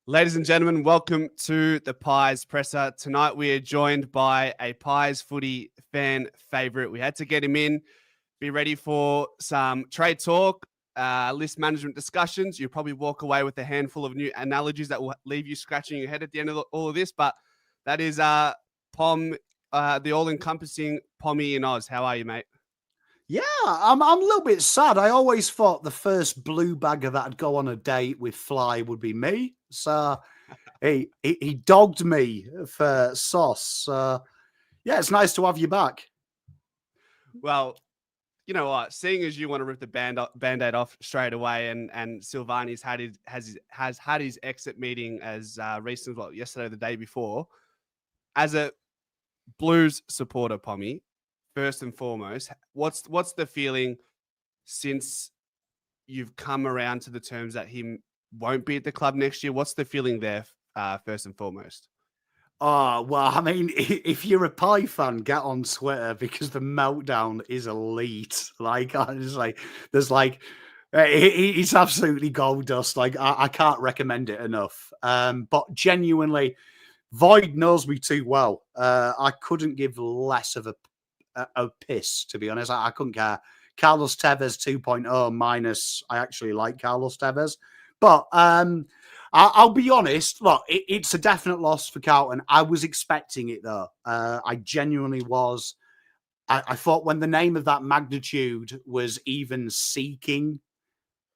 Ladies and gentlemen, welcome to the Pies Presser. Tonight we are joined by a Pies footy fan favourite. We had to get him in, be ready for some trade talk, list management discussions. You'll probably walk away with a handful of new analogies that will leave you scratching your head at the end of all of this. But that is the all-encompassing Pommy in Oz. How are you, mate? Yeah, I'm a little bit sad. I always thought the first blue bagger that'd go on a date with Fly would be me. So he dogged me for sauce. Yeah, it's nice to have you back. Well, you know what? Seeing as you want to rip the band-aid off straight away, and Silvani's has had his exit meeting as recent as yesterday or the day before. As a Blues supporter, Pommy, first and foremost, what's the feeling since you've come around to the terms that he won't be at the club next year? What's the feeling there, first and foremost? Oh, well, I mean, if you're a Pie fan, get on Twitter because the meltdown is elite. Like, honestly, it's absolutely gold dust. Like, I can't recommend it enough. But genuinely, Void knows me too well. I couldn't give less of a piss, to be honest. I couldn't care. Carlos Tevez 2.0 minus, I actually like Carlos Tevez. But I'll be honest. Look, it's a definite loss for Carlton. I was expecting it, though. I genuinely was. I thought when the name of that magnitude was even seeking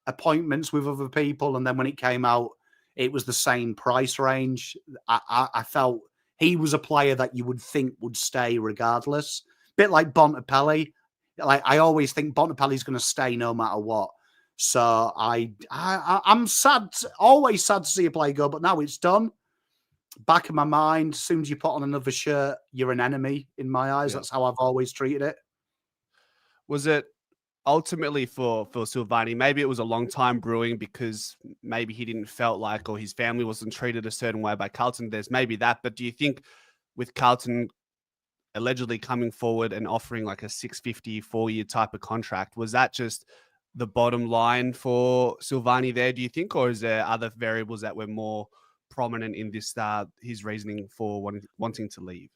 appointments with other people, and then when it came out, it was the same price range. I felt he was a player that you would think would stay regardless. Bit like Bontempelli. Like, I always think Bontempelli's going to stay no matter what. So I'm sad, always sad to see a player go, but now it's done. Back of my mind, as soon as you put on another shirt, you're an enemy in my eyes. Yeah. That's how I've always treated it. Was it ultimately for Silvani, maybe it was a long time brewing because maybe he didn't felt like, or his family wasn't treated a certain way by Carlton? There's maybe that, but do you think with Carlton allegedly coming forward and offering like a 650 4-year type of contract, was that just the bottom line for Silvani there, do you think, or is there other variables that were more prominent in this his reasoning for wanting to leave?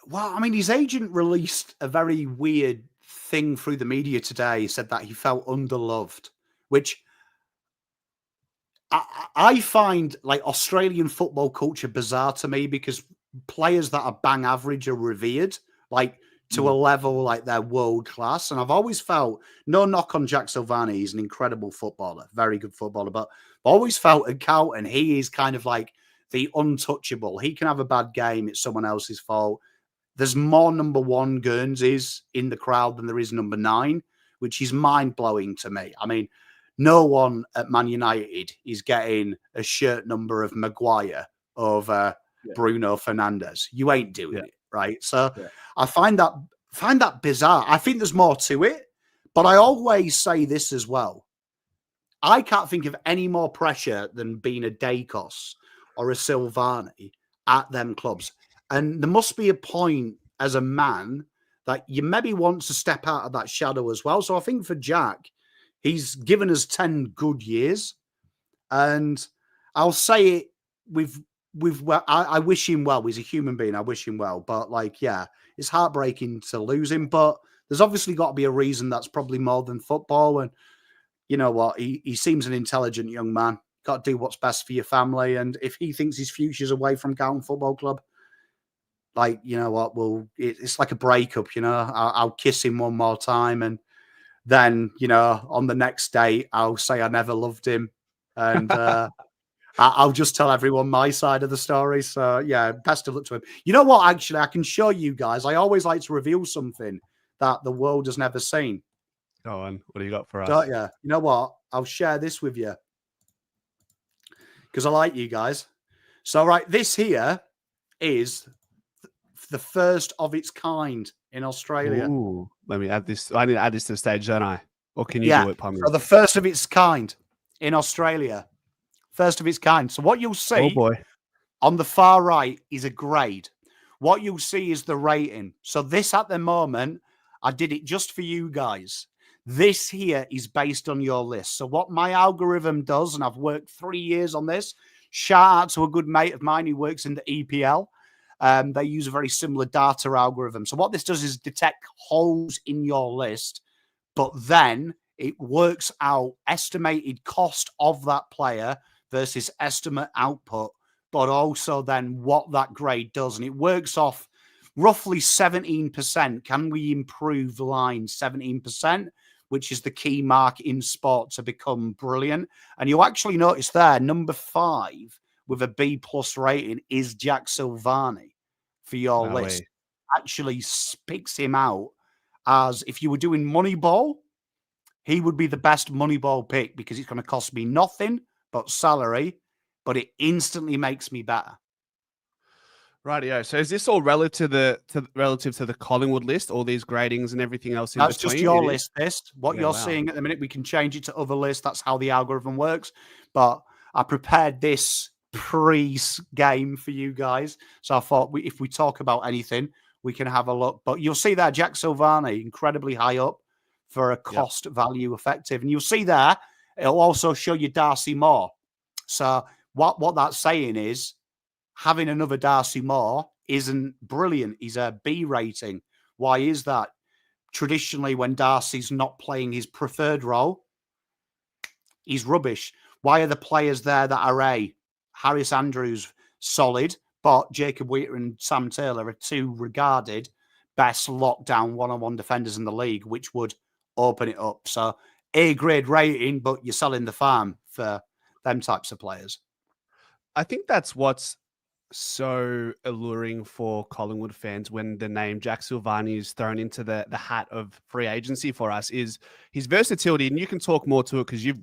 Well, I mean, his agent released a very weird thing through the media today. He said that he felt underloved, which I find like Australian football culture bizarre to me, because players that are bang average are revered, like to a level like they're world class. And I've always felt, no knock on Jack Silvani, he's an incredible footballer, very good footballer, but I've always felt at Carlton, he is kind of like the untouchable. He can have a bad game, it's someone else's fault. There's more number 1 Guernseys in the crowd than there is number 9, which is mind-blowing to me. I mean, no one at Man United is getting a shirt number of Mcguane over Bruno Fernandes. You ain't doing it, right? So I find that bizarre. I think there's more to it, but I always say this as well. I can't think of any more pressure than being a Dacos or a Silvani at them clubs. And there must be a point as a man that you maybe want to step out of that shadow as well. So I think for Jack, he's given us 10 good years. And I'll say it I wish him well. He's a human being. I wish him well. But like, yeah, it's heartbreaking to lose him. But there's obviously got to be a reason that's probably more than football. And you know what? He seems an intelligent young man. Got to do what's best for your family. And if he thinks his future's away from Carlton Football Club, like, you know what? Well, it's like a breakup, you know. I'll kiss him one more time. And then, you know, on the next day, I'll say I never loved him. And I'll just tell everyone my side of the story. So, yeah, best of luck to him. You know what? Actually, I can show you guys. I always like to reveal something that the world has never seen. Go on. What do you got for us? Don't you? You know what? I'll share this with you because I like you guys. So, right, this here is the first of its kind in Australia. Ooh, let me add this. I need to add this to the stage, don't I? Or can you do it, Pommy? So the first of its kind in Australia. First of its kind. So what you'll see on the far right is a grade. What you'll see is the rating. So this at the moment, I did it just for you guys. This here is based on your list. So what my algorithm does, and I've worked 3 years on this, Shout out to a good mate of mine who works in the EPL. They use a very similar data algorithm. So what this does is detect holes in your list, but then it works out estimated cost of that player versus estimate output, but also then what that grade does. And it works off roughly 17%. Can we improve line 17%? Which is the key mark in sport to become brilliant. And you actually notice there, number 5 with a B+ rating is Jack Silvani for your No list. way. Actually picks him out as, if you were doing Moneyball, he would be the best Moneyball pick because it's going to cost me nothing but salary, but it instantly makes me better. Rightio. So is this all relative to the Collingwood list, all these gradings and everything else in That's between? just your It list. is? This, what Yeah, you're wow. seeing at the minute, we can change it to other lists. That's how the algorithm works. But I prepared this pre-game for you guys. So I thought if we talk about anything, we can have a look. But you'll see there, Jack Silvani, incredibly high up for a cost value effective. And you'll see there, it'll also show you Darcy Moore. So what that's saying is having another Darcy Moore isn't brilliant. He's a B rating. Why is that? Traditionally, when Darcy's not playing his preferred role, he's rubbish. Why are the players there that are A? Harris Andrews, solid, but Jacob Wheater and Sam Taylor are 2 regarded best lockdown one-on-one defenders in the league, which would open it up. So A grade rating, but you're selling the farm for them types of players. I think that's what's so alluring for Collingwood fans when the name Jack Silvani is thrown into the hat of free agency for us is his versatility. And you can talk more to it because you've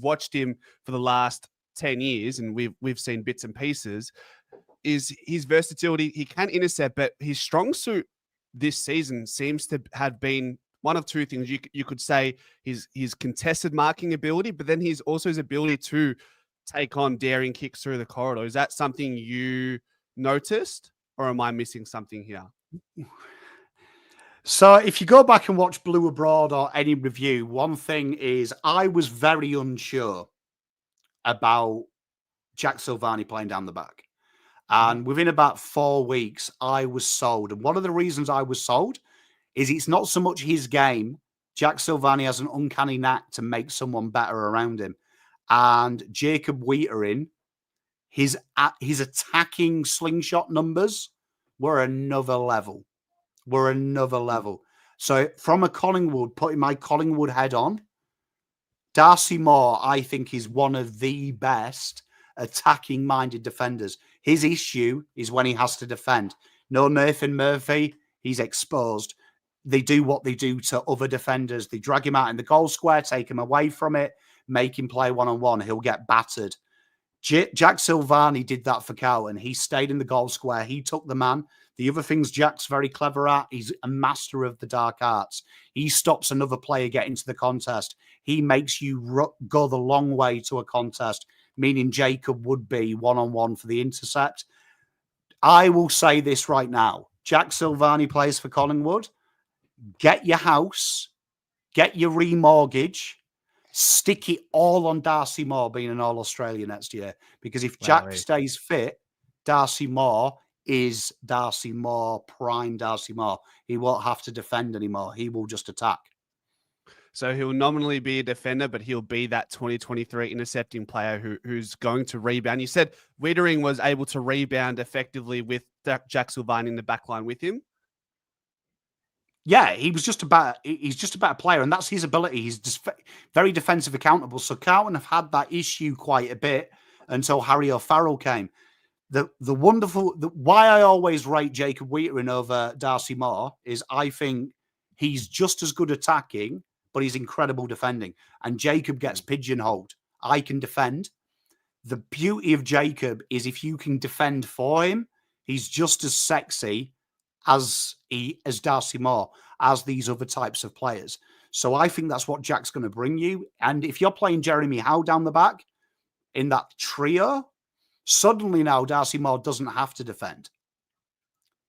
watched him for the last 10 years and we've seen bits and pieces. Is his versatility. He can intercept, but his strong suit this season seems to have been one of 2 things. You could say his contested marking ability, but then he's also his ability to take on daring kicks through the corridor. Is that something you noticed, or am I missing something here? So if you go back and watch Blue Abroad or any review, one thing is I was very unsure about Jack Silvani playing down the back. And within about 4 weeks, I was sold. And one of the reasons I was sold is it's not so much his game. Jack Silvani has an uncanny knack to make someone better around him. And Jacob Wheater his attacking slingshot numbers were another level. So from a Collingwood, putting my Collingwood head on, Darcy Moore, I think, is one of the best attacking-minded defenders. His issue is when he has to defend. No Nathan Murphy, he's exposed. They do what they do to other defenders. They drag him out in the goal square, take him away from it, make him play one-on-one. He'll get battered. Jack Silvani did that for Carlton. He stayed in the goal square. He took the man. The other things Jack's very clever at, he's a master of the dark arts. He stops another player getting to the contest. He makes you go the long way to a contest, meaning Jacob would be one-on-one for the intercept. I will say this right now. Jack Silvani plays for Collingwood. Get your house, get your remortgage, stick it all on Darcy Moore being an All-Australia next year. Because if Jack stays fit, Darcy Moore is Darcy Moore, prime Darcy Moore. He won't have to defend anymore. He will just attack. So he'll nominally be a defender, but he'll be that 2023 intercepting player who's going to rebound. You said Wiedering was able to rebound effectively with Jack Silvani in the back line with him. Yeah, he's just a better player, and that's his ability. He's just very defensive accountable. So Carlton have had that issue quite a bit until Harry O'Farrell came. Why I always rate Jacob Wheater over Darcy Moore is I think he's just as good attacking, but he's incredible defending. And Jacob gets pigeonholed. I can defend. The beauty of Jacob is if you can defend for him, he's just as sexy as Darcy Moore, as these other types of players. So I think that's what Jack's going to bring you. And if you're playing Jeremy Howe down the back in that trio, suddenly now Darcy Moore doesn't have to defend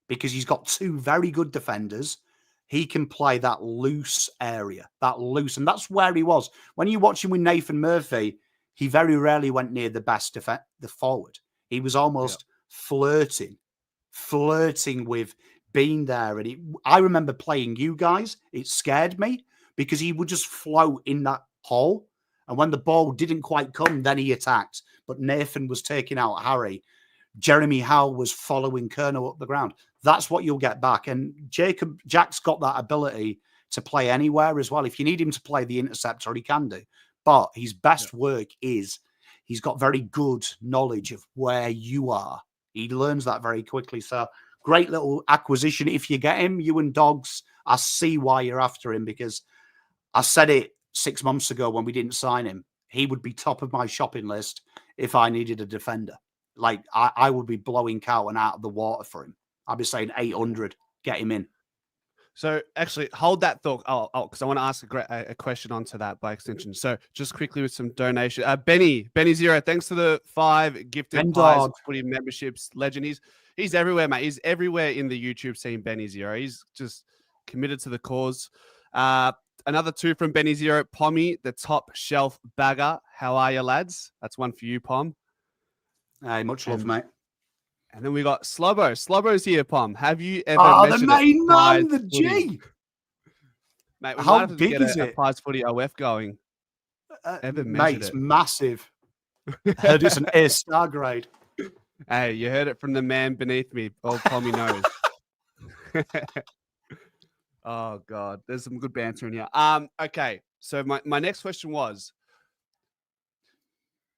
because he's got 2 very good defenders. He can play that loose area, and that's where he was. When you watch him with Nathan Murphy, he very rarely went near the the forward. He was almost flirting with being there. And I remember playing you guys. It scared me because he would just float in that hole. And when the ball didn't quite come, then he attacked. But Nathan was taking out Harry. Jeremy Howe was following Kerno up the ground. That's what you'll get back. And Jack's got that ability to play anywhere as well. If you need him to play the interceptor, he can do. But his best work is he's got very good knowledge of where you are. He learns that very quickly. So great little acquisition. If you get him, you and Dogs, I see why you're after him, because I said it 6 months ago when we didn't sign him. He would be top of my shopping list if I needed a defender. Like, I would be blowing cow and out of the water for him. I'd be saying 800, get him in. So actually, hold that thought. Because I want to ask a question onto that by extension. So just quickly with some donation. Benny Zero, thanks for the 5 gifted Pies Footy memberships. Legend. He's everywhere, mate. He's everywhere in the YouTube scene. Benny Zero. He's just committed to the cause. Another 2 from Benny Zero. Pommy, the top shelf bagger. How are you, lads? That's one for you, Pom. Hey, much love, mate. And then we got Slobbo. Slobbo's here, Pom. Have you ever measured the main man, the G? Mate, we How might have big to get is a Pies Footy OF going. Ever measured it's massive. Heard it's an A-star grade. Hey, you heard it from the man beneath me. Old Pommy knows. Oh, God. There's some good banter in here. Okay. So my next question was,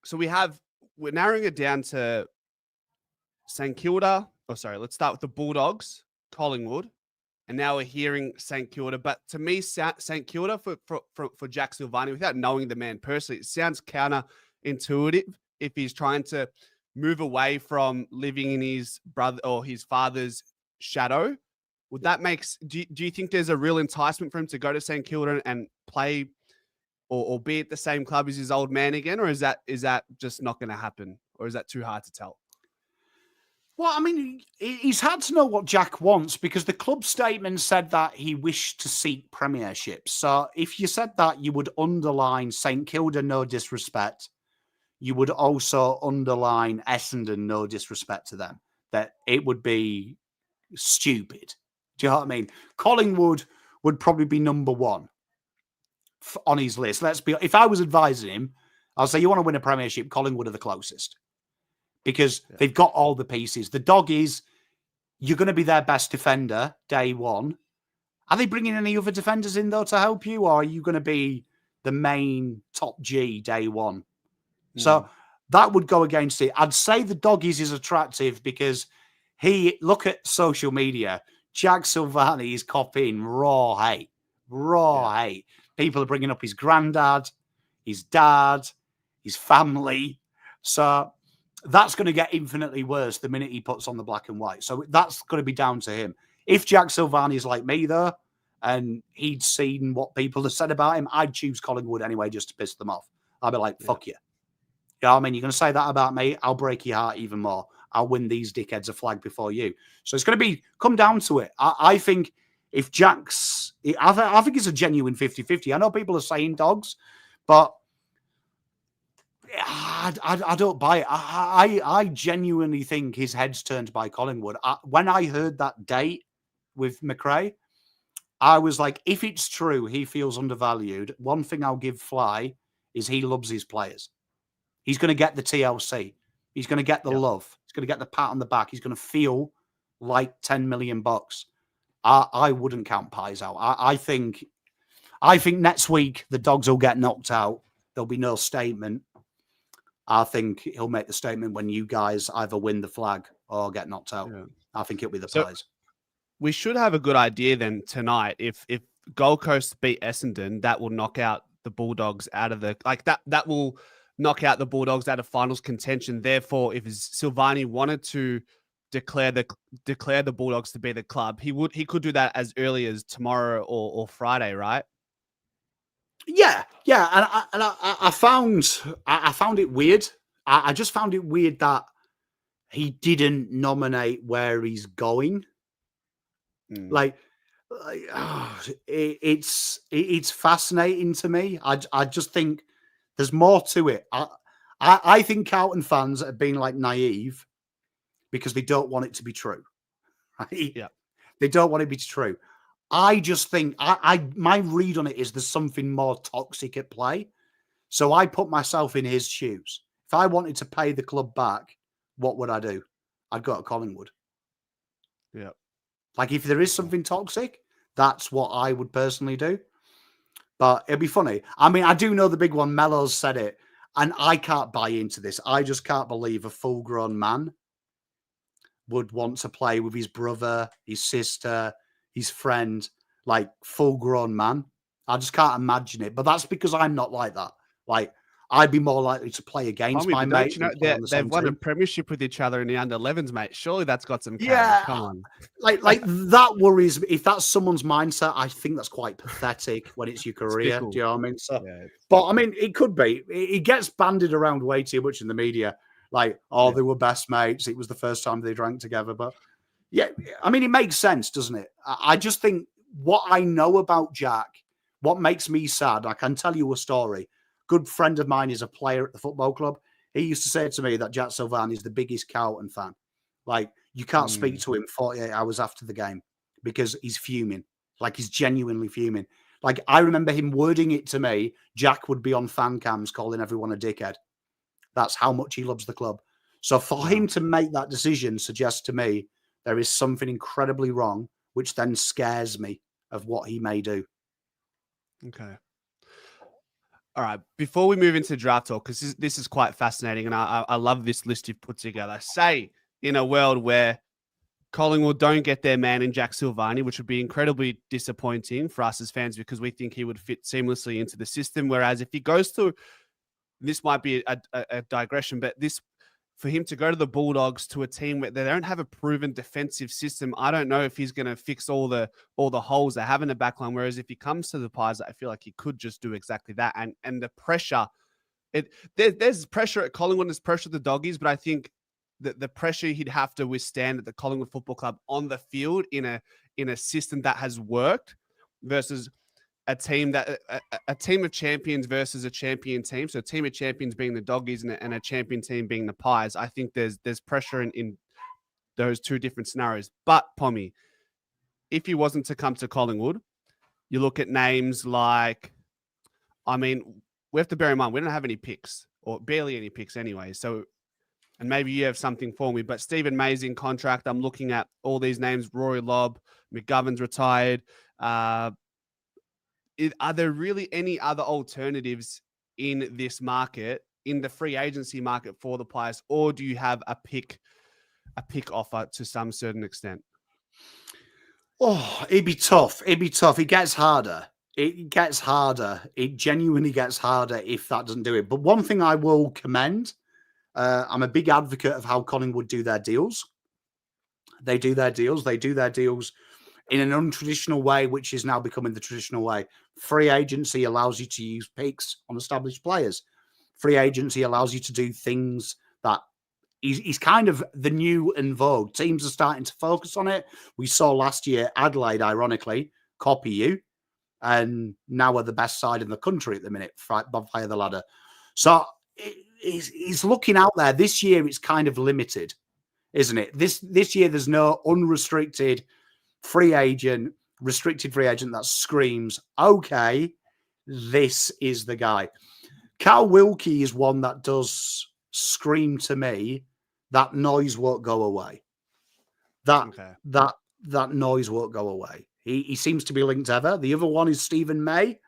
so we're narrowing it down to St Kilda. Oh, sorry. Let's start with the Bulldogs, Collingwood, and now we're hearing St Kilda. But to me, St Kilda for Jack Silvani, without knowing the man personally, it sounds counterintuitive if he's trying to move away from living in his brother or his father's shadow. Would that do you think there's a real enticement for him to go to St Kilda and play or be at the same club as his old man again? Or is that just not going to happen? Or is that too hard to tell? Well, I mean, he's had to know what Jack wants, because the club statement said that he wished to seek premiership. So if you said that, you would underline St Kilda, no disrespect. You would also underline Essendon, no disrespect to them. That it would be stupid. Do you know what I mean? Collingwood would probably be number 1 on his list. If I was advising him, I'll say, you want to win a premiership, Collingwood are the closest, because they've got all the pieces. The Doggies, you're going to be their best defender day 1. Are they bringing any other defenders in, though, to help you? Or are you going to be the main top G day 1? So that would go against it. I'd say the Doggies is attractive because look at social media. Jack Silvani is copying raw hate. Hate. People are bringing up his granddad, his dad, his family. So that's going to get infinitely worse the minute he puts on the black and white. So that's going to be down to him. If Jack Silvani is like me, though, and he'd seen what people have said about him, I'd choose Collingwood anyway just to piss them off. I'd be like, fuck you. You know what I mean? You're going to say that about me, I'll break your heart even more. I'll win these dickheads a flag before you. So it's going to come down to it. I think if Jack's... I think it's a genuine 50-50. I know people are saying Dogs, but I don't buy it. I genuinely think his head's turned by Collingwood. When I heard that date with McRae, I was like, if it's true he feels undervalued, one thing I'll give Fly is he loves his players. He's going to get the TLC. He's going to get the love. He's going to get the pat on the back. He's going to feel like 10 million bucks. I wouldn't count Pies out. I think next week the Dogs will get knocked out. There'll be no statement. I think he'll make the statement when you guys either win the flag or get knocked out. Yeah. I think it'll be the Pies. We should have a good idea then tonight. If Gold Coast beat Essendon, that will knock out the Bulldogs out of that will knock out the Bulldogs out of finals contention. Therefore, if Silvani wanted to declare the Bulldogs to be the club, he could do that as early as tomorrow or Friday, right? Yeah. And I found it weird. I just found it weird that he didn't nominate where he's going. It's fascinating to me. I just think there's more to it. I think Carlton fans have been like naive because they don't want it to be true. Right? Yeah. They don't want it to be true. I just think my read on it is there's something more toxic at play. So I put myself in his shoes. If I wanted to pay the club back, what would I do? I'd go to Collingwood. Yeah. Like if there is something toxic, that's what I would personally do. But it'd be funny. I mean, I do know the big one. Mello's said it, and I can't buy into this. I just can't believe a full-grown man would want to play with his brother, his sister, his friend, like full-grown man. I just can't imagine it. But that's because I'm not like that. Like I'd be more likely to play against Pommy, my but don't mate you know and play on the they've same won a team. premiership with each other in the under-11s, mate? Surely that's got some carry. Yeah, Come on. like that worries me. If that's someone's mindset, I think that's quite pathetic when it's your career. Fickle. Do you know what I mean? So, Yeah. but I mean, it could be. It gets bandied around way too much in the media. Like, oh, Yeah. they were best mates. It was the first time they drank together. But yeah, I mean, it makes sense, doesn't it? I just think what I know about Jack, what makes me sad, I can tell you a story. Good friend of mine is a player at the football club. He used to say to me that Jack Silvani is the biggest Carlton fan. Like, you can't speak to him 48 hours after the game because he's fuming. Like, he's genuinely fuming. Like, I remember him wording it to me. Jack would be on fan cams calling everyone a dickhead. That's how much he loves the club. So for him to make that decision suggests to me there is something incredibly wrong, which then scares me of what he may do. Okay. All right. Before we move into draft talk, because this is quite fascinating, and I love this list you've put together. Say in a world where Collingwood don't get their man in Jack Silvani, which would be incredibly disappointing for us as fans because we think he would fit seamlessly into the system. Whereas if he goes to, this might be a digression, but this for him to go to the Bulldogs, to a team where they don't have a proven defensive system, I don't know if he's going to fix all the holes they have in the backline. Whereas if he comes to the Pies, I feel like he could just do exactly that. And the pressure, there's pressure at Collingwood, there's pressure at the Doggies, but I think the pressure he'd have to withstand at the Collingwood Football Club on the field in a system that has worked versus a team of champions versus a champion team. So a team of champions being the Doggies and a champion team being the Pies. I think there's pressure in those two different scenarios. But Pommy, if he wasn't to come to Collingwood, you look at names like, I mean, we have to bear in mind, we don't have any picks or barely any picks anyway. So, and maybe you have something for me, but Stephen May's in contract. I'm looking at all these names, Rory Lobb, McGovern's retired. Are there really any other alternatives in this market, in the free agency market for the Pies, or do you have a pick offer to some certain extent? Oh, it'd be tough. It'd be tough. It gets harder. It gets harder. It genuinely gets harder if that doesn't do it. But one thing I will commend, I'm a big advocate of how Collingwood do their deals. They do their deals. They do their deals in an untraditional way, which is now becoming the traditional way. Free agency allows you to use picks on established players. Free agency allows you to do things that is kind of the new and vogue. Teams are starting to focus on it. We saw last year Adelaide, ironically, copy you, and now we're the best side in the country at the minute via the ladder. So it's looking out there. This year, it's kind of limited, isn't it? This year, there's no unrestricted free agent, restricted free agent that screams, okay, this is the guy. Cal Wilkie is one that does scream to me that noise won't go away. That noise won't go away. He seems to be linked ever. The other one is Stephen May.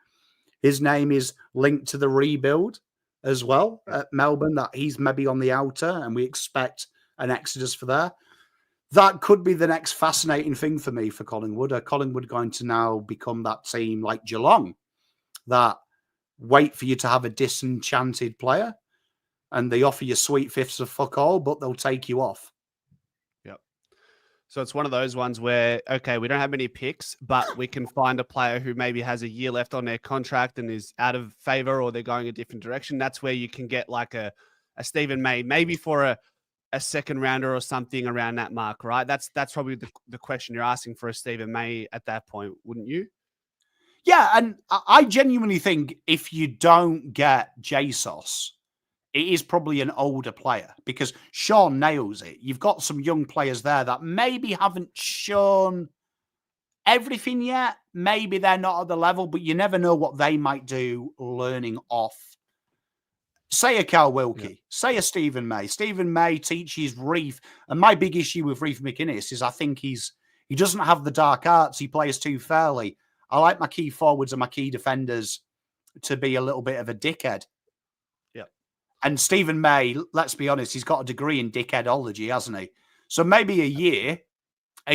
His name is linked to the rebuild as well at Melbourne, that he's maybe on the outer, and we expect an exodus for there. That could be the next fascinating thing for me for Collingwood. Are Collingwood going to now become that team like Geelong that wait for you to have a disenchanted player and they offer you sweet fifths of fuck all, but they'll take you off? Yep. So it's one of those ones where, okay, we don't have any picks, but we can find a player who maybe has a year left on their contract and is out of favor, or they're going a different direction. That's where you can get like a Stephen May, maybe for a second rounder or something around that mark, right? That's probably the question you're asking for a Stephen May at that point, wouldn't you? Yeah, and I genuinely think if you don't get Jesus, it is probably an older player because Sean nails it. You've got some young players there that maybe haven't shown everything yet. Maybe they're not at the level, but you never know what they might do learning off. Say a Cal Wilkie, say a Stephen May. Stephen May teaches Reef. And my big issue with Reef McInnes is I think he doesn't have the dark arts. He plays too fairly. I like my key forwards and my key defenders to be a little bit of a dickhead. Yeah. And Stephen May, let's be honest, he's got a degree in dickheadology, hasn't he? So maybe a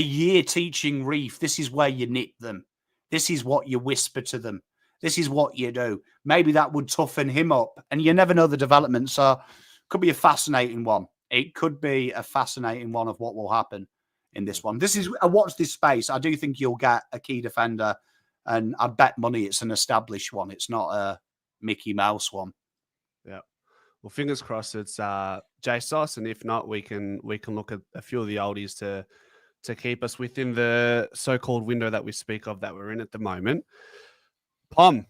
year teaching Reef, this is where you nip them. This is what you whisper to them. This is what you do. Maybe that would toughen him up. And you never know the development. So could be a fascinating one. It could be a fascinating one of what will happen in this one. I watch this space. I do think you'll get a key defender. And I bet money it's an established one. It's not a Mickey Mouse one. Yeah. Well, fingers crossed it's JSOS. And if not, we can look at a few of the oldies to keep us within the so-called window that we speak of that we're in at the moment. Pom,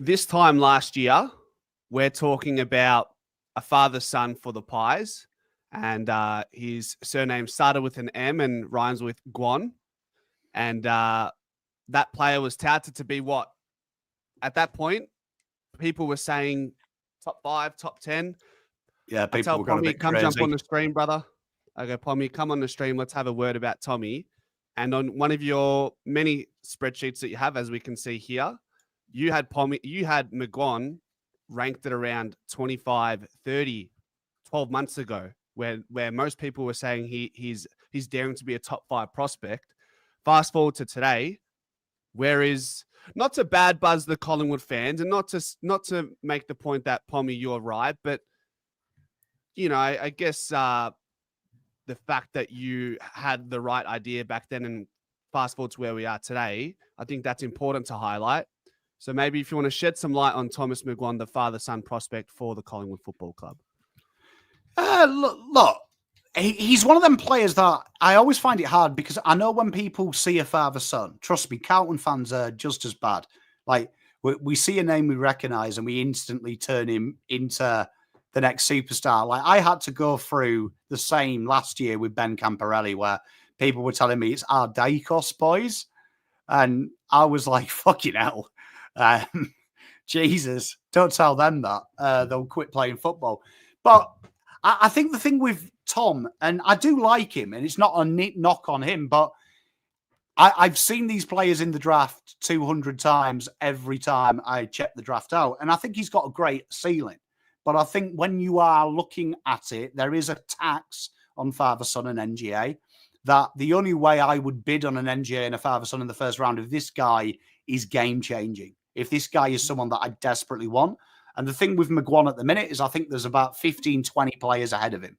this time last year, we're talking about a father-son for the Pies, and his surname started with an M and rhymes with Guan, and that player was touted to be what? At that point, people were saying top 5, top 10. Yeah, people were going a bit come crazy. Jump on the stream, brother. I go, Pommy, come on the stream. Let's have a word about Tommy. And on one of your many spreadsheets that you have, as we can see here, you had Mcguane ranked at around 25, 30, 12 months ago, where most people were saying he's daring to be a top 5 prospect. Fast forward to today, where is not to bad buzz the Collingwood fans and not to make the point that Pommy, you're right, but you know, I guess the fact that you had the right idea back then and fast forward to where we are today, I think that's important to highlight. So maybe if you want to shed some light on Thomas Mcguane, the father-son prospect for the Collingwood Football Club. Look, he's one of them players that I always find it hard because I know when people see a father-son, trust me, Carlton fans are just as bad. Like, we see a name we recognise and we instantly turn him into the next superstar. Like, I had to go through the same last year with Ben Camporelli where people were telling me it's our Dacos boys. And I was like, fucking hell. Jesus, don't tell them that. They'll quit playing football. But I think the thing with Tom, and I do like him, and it's not a knock on him, but I've seen these players in the draft 200 times every time I check the draft out. And I think he's got a great ceiling. But I think when you are looking at it, there is a tax on father-son and NGA that the only way I would bid on an NGA and a father-son in the first round if this guy is game-changing, if this guy is someone that I desperately want. And the thing with Mcguane at the minute is I think there's about 15, 20 players ahead of him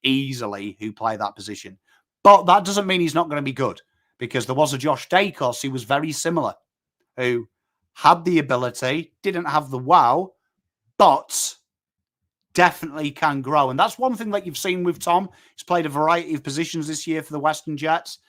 easily who play that position. But that doesn't mean he's not going to be good because there was a Josh Dacos who was very similar, who had the ability, didn't have the wow, but definitely can grow. And that's one thing that you've seen with Tom. He's played a variety of positions this year for the Western Jets.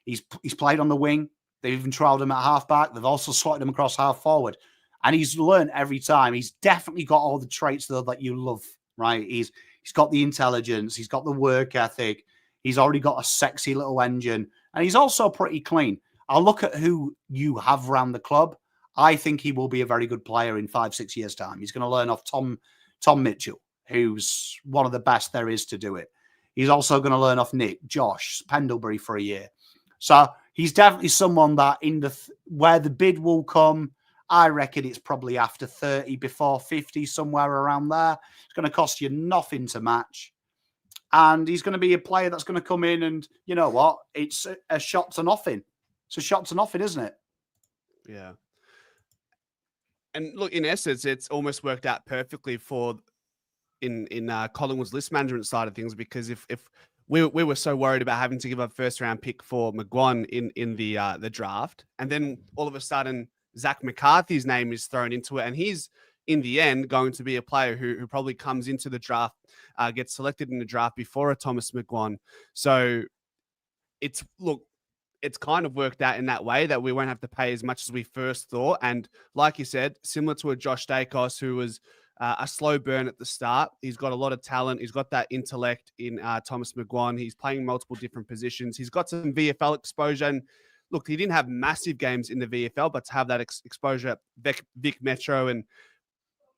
He's played on the wing. They've even trialled him at halfback. They've also slotted him across half forward. And he's learned every time. He's definitely got all the traits, though, that you love, right? He's got the intelligence. He's got the work ethic. He's already got a sexy little engine. And he's also pretty clean. I'll look at who you have around the club. I think he will be a very good player in 5-6 years' time. He's going to learn off Tom Mitchell, who's one of the best there is to do it. He's also going to learn off Nick, Josh, Pendlebury for a year. So he's definitely someone that where the bid will come, I reckon it's probably after 30, before 50, somewhere around there. It's going to cost you nothing to match. And he's going to be a player that's going to come in and, you know what? It's a shot to nothing. It's a shot to nothing, isn't it? Yeah. And look, in essence, it's almost worked out perfectly for in Collingwood's list management side of things, because if we were so worried about having to give a first round pick for Mcguane in the draft, and then all of a sudden Zach McCarthy's name is thrown into it, and he's in the end going to be a player who probably comes into the draft, gets selected in the draft before a Thomas Mcguane. So it's kind of worked out in that way that we won't have to pay as much as we first thought. And like you said, similar to a Josh Dacos, who was a slow burn at the start. He's got a lot of talent. He's got that intellect in Thomas Mcguane. He's playing multiple different positions. He's got some VFL exposure. And look, he didn't have massive games in the VFL, but to have that exposure at Vic Metro and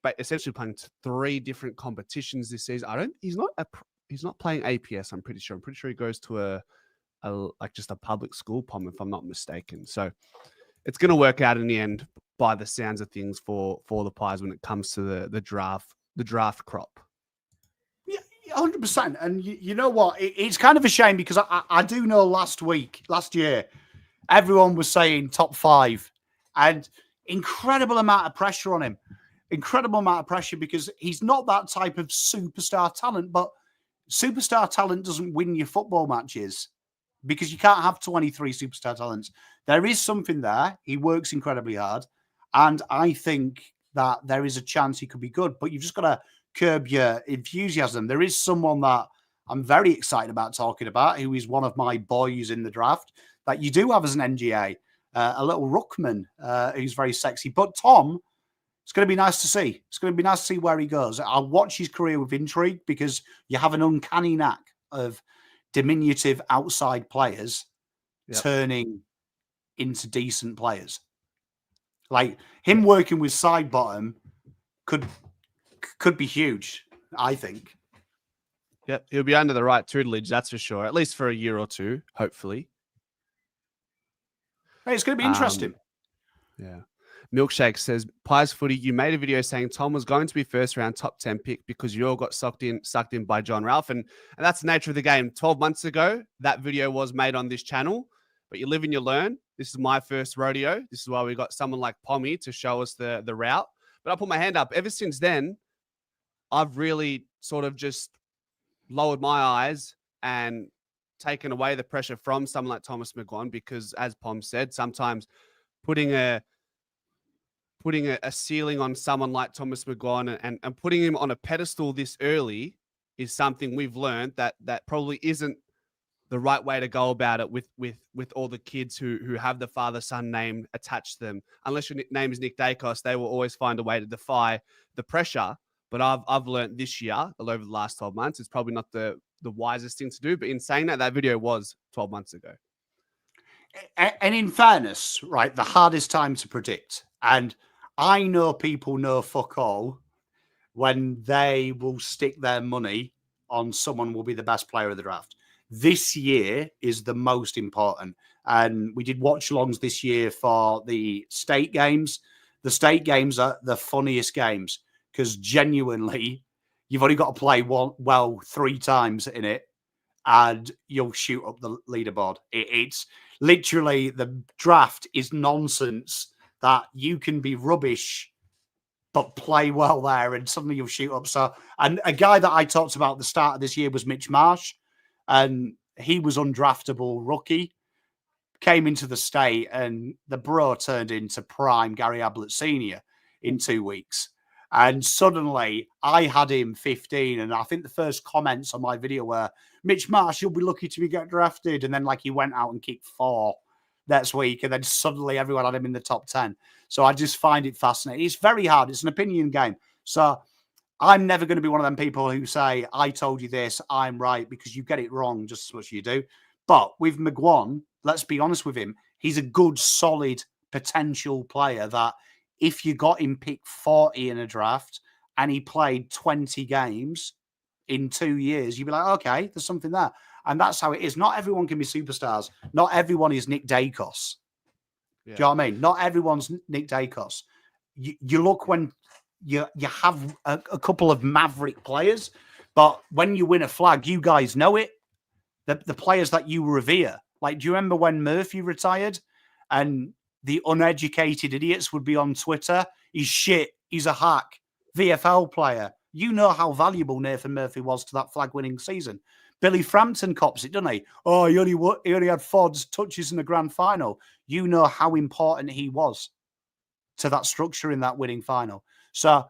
but essentially playing 3 different competitions this season. He's not playing APS. I'm pretty sure he goes to a like just a public school, Pommy, if I'm not mistaken. So it's going to work out in the end by the sounds of things for the Pies when it comes to the draft crop. Yeah, 100%. And you know what? It's kind of a shame because I do know last year, everyone was saying top 5 and incredible amount of pressure on him. Incredible amount of pressure because he's not that type of superstar talent, but superstar talent doesn't win your football matches because you can't have 23 superstar talents. There is something there. He works incredibly hard. And I think that there is a chance he could be good, but you've just got to curb your enthusiasm. There is someone that I'm very excited about talking about, who is one of my boys in the draft that you do have as an NGA, a little ruckman who's very sexy. But Tom, it's going to be nice to see. It's going to be nice to see where he goes. I'll watch his career with intrigue because you have an uncanny knack of diminutive outside players turning into decent players. Like him working with side bottom could be huge, I think. Yep, he'll be under the right tutelage, that's for sure. At least for a year or two, hopefully. Hey, it's going to be interesting. Yeah. Milkshake says, Pies Footy, you made a video saying Tom was going to be first round top 10 pick because you all got sucked in by John Ralph. And that's the nature of the game. 12 months ago, that video was made on this channel, but you live and you learn. This is my first rodeo. This is why we got someone like Pommy to show us the route. But I put my hand up. Ever since then, I've really sort of just lowered my eyes and taken away the pressure from someone like Thomas Mcguane because, as Pom said, sometimes putting a ceiling on someone like Thomas Mcguane and putting him on a pedestal this early is something we've learned that probably isn't the right way to go about it with all the kids who have the father-son name attached to them. Unless your name is Nick Dacos, they will always find a way to defy the pressure. But I've learned this year, over the last 12 months, it's probably not the wisest thing to do. But in saying that video was 12 months ago. And in fairness, right, the hardest time to predict. And I know people know fuck all when they will stick their money on someone will be the best player of the draft. This year is the most important. And we did watch-alongs this year for the state games. The state games are the funniest games because genuinely, you've only got to play 3 times in it and you'll shoot up the leaderboard. It's literally, the draft is nonsense that you can be rubbish but play well there and suddenly you'll shoot up. So, and a guy that I talked about at the start of this year was Mitch Marsh, and he was undraftable rookie, came into the state, and the bro turned into prime Gary Ablett Sr. in 2 weeks. And suddenly I had him 15. And I think the first comments on my video were, Mitch Marsh, you'll be lucky to get drafted. And then he went out and kicked 4 next week. And then suddenly everyone had him in the top 10. So I just find it fascinating. It's very hard. It's an opinion game. So I'm never going to be one of them people who say, I told you this, I'm right, because you get it wrong just as much as you do. But with Mcguane, let's be honest with him. He's a good, solid, potential player that if you got him pick 40 in a draft and he played 20 games in 2 years, you'd be like, okay, there's something there. And that's how it is. Not everyone can be superstars. Not everyone is Nick Dacos. Yeah. Do you know what I mean? Not everyone's Nick Dacos. You look when you have a couple of maverick players, but when you win a flag, you guys know it. The players that you revere. Like, do you remember when Murphy retired and the uneducated idiots would be on Twitter? He's shit. He's a hack. VFL player. You know how valuable Nathan Murphy was to that flag-winning season. Billy Frampton cops it, doesn't he? Oh, he only had 4 touches in the grand final. You know how important he was to that structure in that winning final. So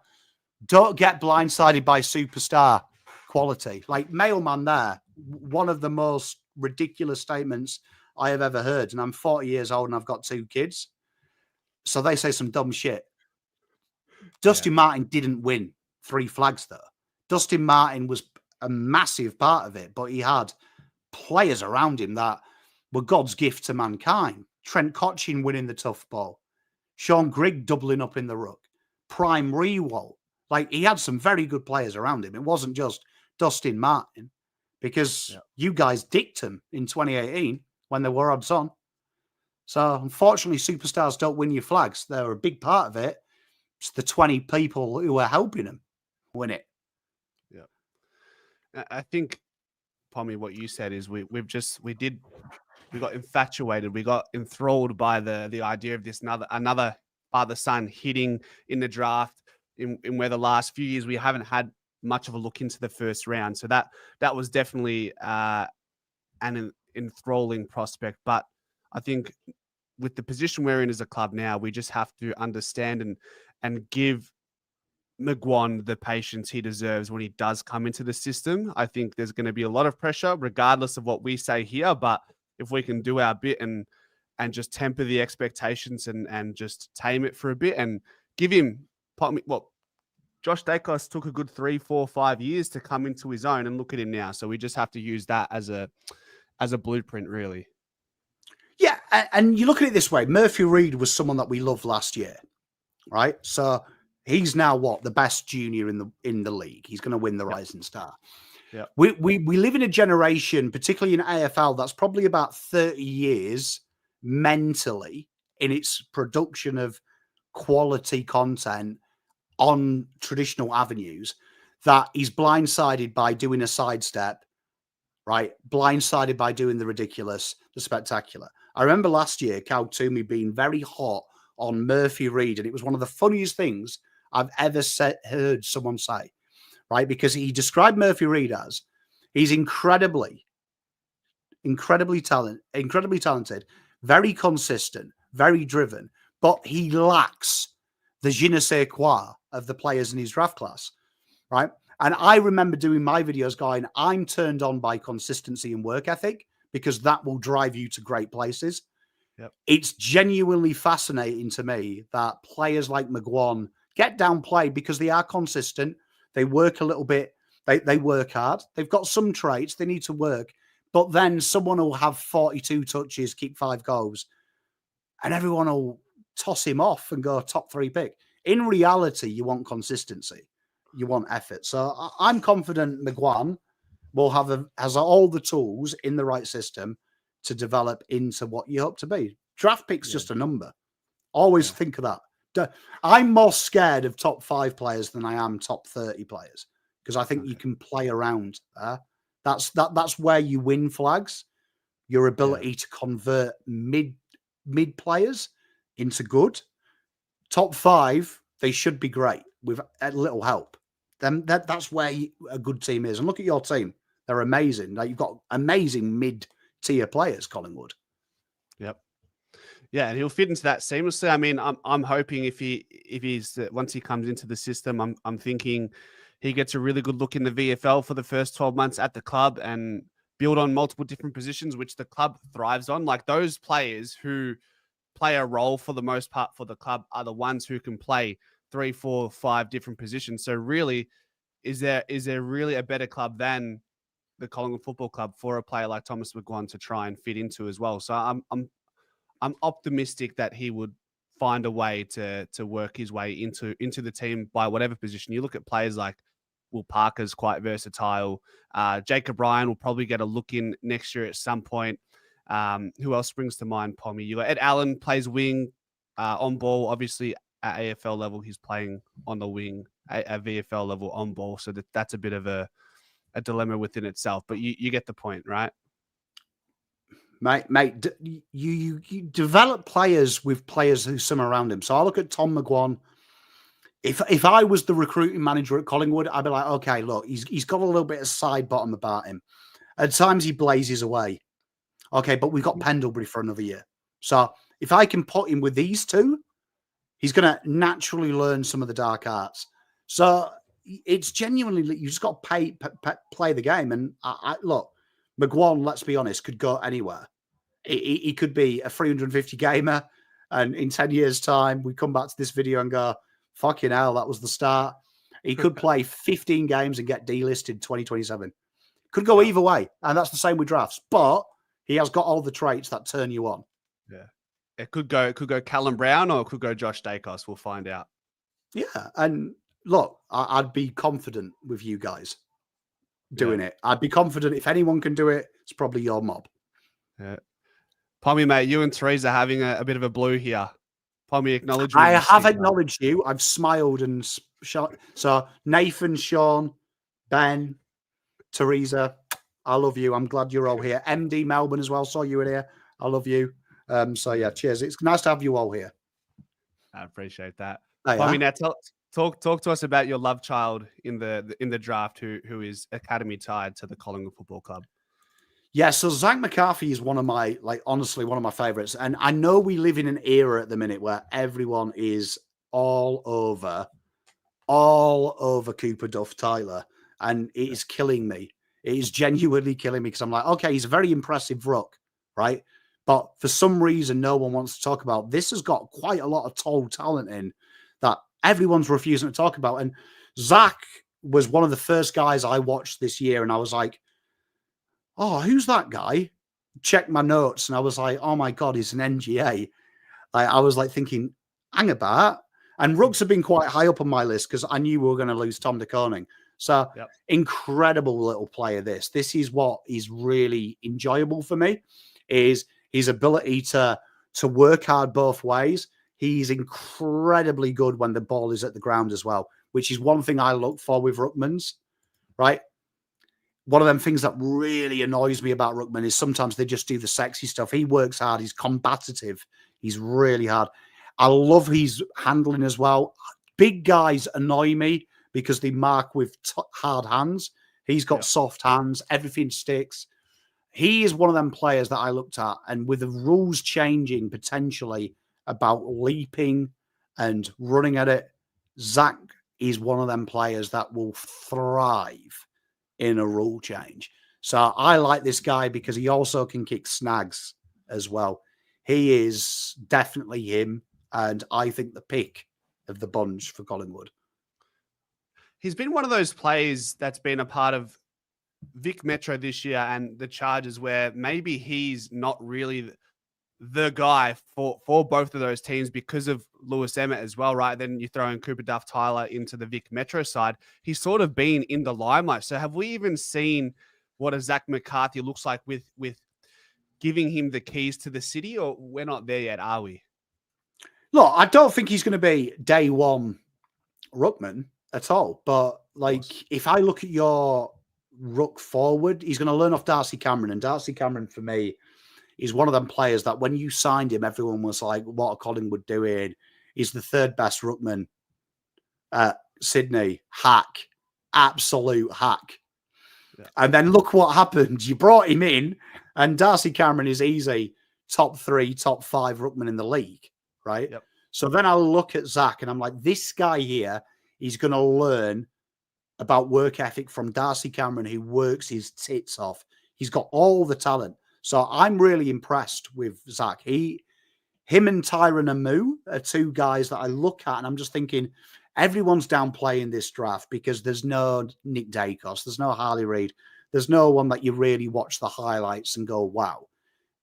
don't get blindsided by superstar quality. Like Mailman there, one of the most ridiculous statements I have ever heard. And I'm 40 years old and I've got 2 kids. So they say some dumb shit. Dusty Martin didn't win 3 flags though. Dustin Martin was a massive part of it, but he had players around him that were God's gift to mankind. Trent Cotchin winning the tough ball, Sean Grigg doubling up in the ruck, Prime Rewalt. Like, he had some very good players around him. It wasn't just Dustin Martin, because you guys dicked him in 2018 when they were odds on. So, unfortunately, superstars don't win your flags. They're a big part of it. It's the 20 people who are helping them win it. Yeah. I think, Pommy, what you said is we got infatuated. We got enthralled by the idea of this another father-son hitting in the draft in where the last few years we haven't had much of a look into the first round. So that was definitely an enthralling prospect. But I think with the position we're in as a club now, we just have to understand and give Mcguane the patience he deserves when he does come into the system. I think there's going to be a lot of pressure, regardless of what we say here. But if we can do our bit and just temper the expectations and just tame it for a bit and give him, well, Josh Dacos took a good 3, 4, 5 years to come into his own, and look at him now. So we just have to use that as a blueprint, really. Yeah, and you look at it this way. Murphy Reed was someone that we loved last year, right? So he's now the best junior in the league. He's going to win the Rising Star. Yeah, we live in a generation, particularly in AFL, that's probably about 30 years mentally in its production of quality content on traditional avenues, that he's blindsided by doing a sidestep, right? Blindsided by doing the ridiculous, the spectacular. I remember last year, Cal Toomey being very hot on Murphy Reed, and it was one of the funniest things I've ever heard someone say, right? Because he described Murphy Reed as he's incredibly talented, very consistent, very driven, but he lacks the je ne sais quoi of the players in his draft class, right? And I remember doing my videos going, I'm turned on by consistency and work ethic, because that will drive you to great places. Yep. It's genuinely fascinating to me that players like Mcguane get downplayed because they are consistent. They work a little bit. They work hard. They've got some traits they need to work. But then someone will have 42 touches, keep 5 goals, and everyone will toss him off and go top 3 pick. In reality, you want consistency. You want effort. So I'm confident Mcguane has all the tools in the right system to develop into what you hope to be. Draft pick's just a number. Always think of that. I'm more scared of top 5 players than I am top 30 players, because I think you can play around there. That's where you win flags. Your ability to convert mid players into good. Top 5, they should be great with a little help. Then that's where a good team is. And look at your team. They're amazing. Like, you've got amazing mid-tier players, Collingwood. Yep. Yeah, and he'll fit into that seamlessly. I mean, I'm hoping if he's once he comes into the system, I'm thinking he gets a really good look in the VFL for the first 12 months at the club and build on multiple different positions, which the club thrives on. Like, those players who play a role for the most part for the club are the ones who can play 3, 4, 5 different positions. So really, is there really a better club than the Collingwood Football Club for a player like Thomas Mcguane to try and fit into as well? So I'm optimistic that he would find a way to work his way into the team by whatever position. You look at players like Will Parker's quite versatile. Jacob Ryan will probably get a look in next year at some point. Who else springs to mind, Pommy? You got Ed Allen, plays wing, on ball. Obviously, at AFL level, he's playing on the wing. At VFL level, on ball. So that's a bit of a dilemma within itself. But you get the point, right? Mate, you develop players with players who swim around him. So I look at Tom Mcguane. If I was the recruiting manager at Collingwood, I'd be like, okay, look, he's got a little bit of side bottom about him. At times he blazes away. Okay, but we've got Pendlebury for another year. So if I can put him with these two, he's going to naturally learn some of the dark arts. So it's genuinely, you just got to play the game. And look, Mcguane, let's be honest, could go anywhere. He could be a 350 gamer, and in 10 years' time, we come back to this video and go, fucking hell, that was the start. He could play 15 games and get delisted 2027. Could go either way. And that's the same with drafts. But he has got all the traits that turn you on. Yeah. It could go Callum Brown or it could go Josh Dacos. We'll find out. Yeah. And look, I'd be confident with you guys doing it. I'd be confident if anyone can do it, it's probably your mob. Yeah. Pommy, mate, you and Teresa are having a bit of a blue here. Pommy, acknowledge me. I have acknowledged you. I've smiled and shot. So Nathan, Sean, Ben, Teresa, I love you. I'm glad you're all here. MD Melbourne as well. Saw you in here. I love you. So yeah, cheers. It's nice to have you all here. I appreciate that. Oh, Pommy, now talk to us about your love child in the draft who is academy tied to the Collingwood Football Club. Yeah, so Zach McCarthy is one of my, honestly, one of my favorites. And I know we live in an era at the minute where everyone is all over Cooper Duff Tyler. And it is killing me. It is genuinely killing me because I'm like, okay, he's a very impressive ruck, right? But for some reason, no one wants to talk about. This has got quite a lot of tall talent in that everyone's refusing to talk about. And Zach was one of the first guys I watched this year. And I was like, oh, who's that guy? Check my notes. And I was like, oh my God, he's an NGA. I was like thinking, hang about. And rucks have been quite high up on my list because I knew we were going to lose Tom de Koning. So incredible little player. This is what is really enjoyable for me is his ability to work hard both ways. He's incredibly good when the ball is at the ground as well, which is one thing I look for with ruckmans, right? One of them things that really annoys me about ruckman is sometimes they just do the sexy stuff. He works hard. He's combative. He's really hard. I love his handling as well. Big guys annoy me because they mark with hard hands. He's got soft hands. Everything sticks. He is one of them players that I looked at, and with the rules changing potentially about leaping and running at it, Zach is one of them players that will thrive in a rule change. So I like this guy because he also can kick snags as well. He is definitely him, and I think the pick of the bunch for Collingwood. He's been one of those players that's been a part of Vic Metro this year and the Chargers where maybe he's not really the guy for both of those teams because of Lewis Emmett as well, right? Then you throw in Cooper Duff Tyler into the Vic Metro side. He's sort of been in the limelight. So have we even seen what a Zach McCarthy looks like with giving him the keys to the city, or we're not there yet, are we? Look, I don't think he's going to be day one ruckman at all. But if I look at your ruck forward, he's going to learn off Darcy Cameron. And Darcy Cameron, for me, is one of them players that when you signed him, everyone was like, what are Collingwood doing? He's the third best ruckman at Sydney. Hack. Absolute hack. Yeah. And then look what happened. You brought him in, and Darcy Cameron is easy top 3, top 5 ruckman in the league, right? Yep. So then I look at Zach, and I'm like, this guy here, he's going to learn about work ethic from Darcy Cameron, who works his tits off. He's got all the talent. So I'm really impressed with Zach. Him and Tyron Amu are two guys that I look at, and I'm just thinking, everyone's downplaying this draft because there's no Nick Dacos, there's no Harley Reid, there's no one that you really watch the highlights and go, wow.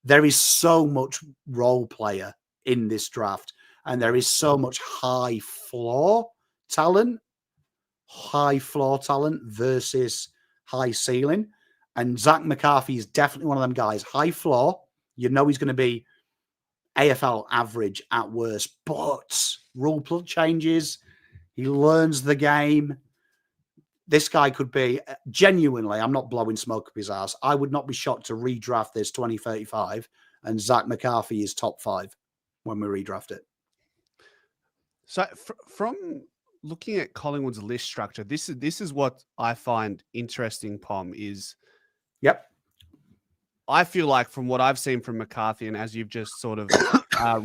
There is so much role player in this draft, and there is so much high floor talent versus high ceiling. And Zach McCarthy is definitely one of them guys. High floor, you know he's going to be AFL average at worst, but rule changes. He learns the game. This guy could be genuinely, I'm not blowing smoke up his ass. I would not be shocked to redraft this 2035 and Zach McCarthy is top 5 when we redraft it. So from looking at Collingwood's list structure, this is what I find interesting, Pom, is I feel like from what I've seen from McCarthy, and as you've just sort of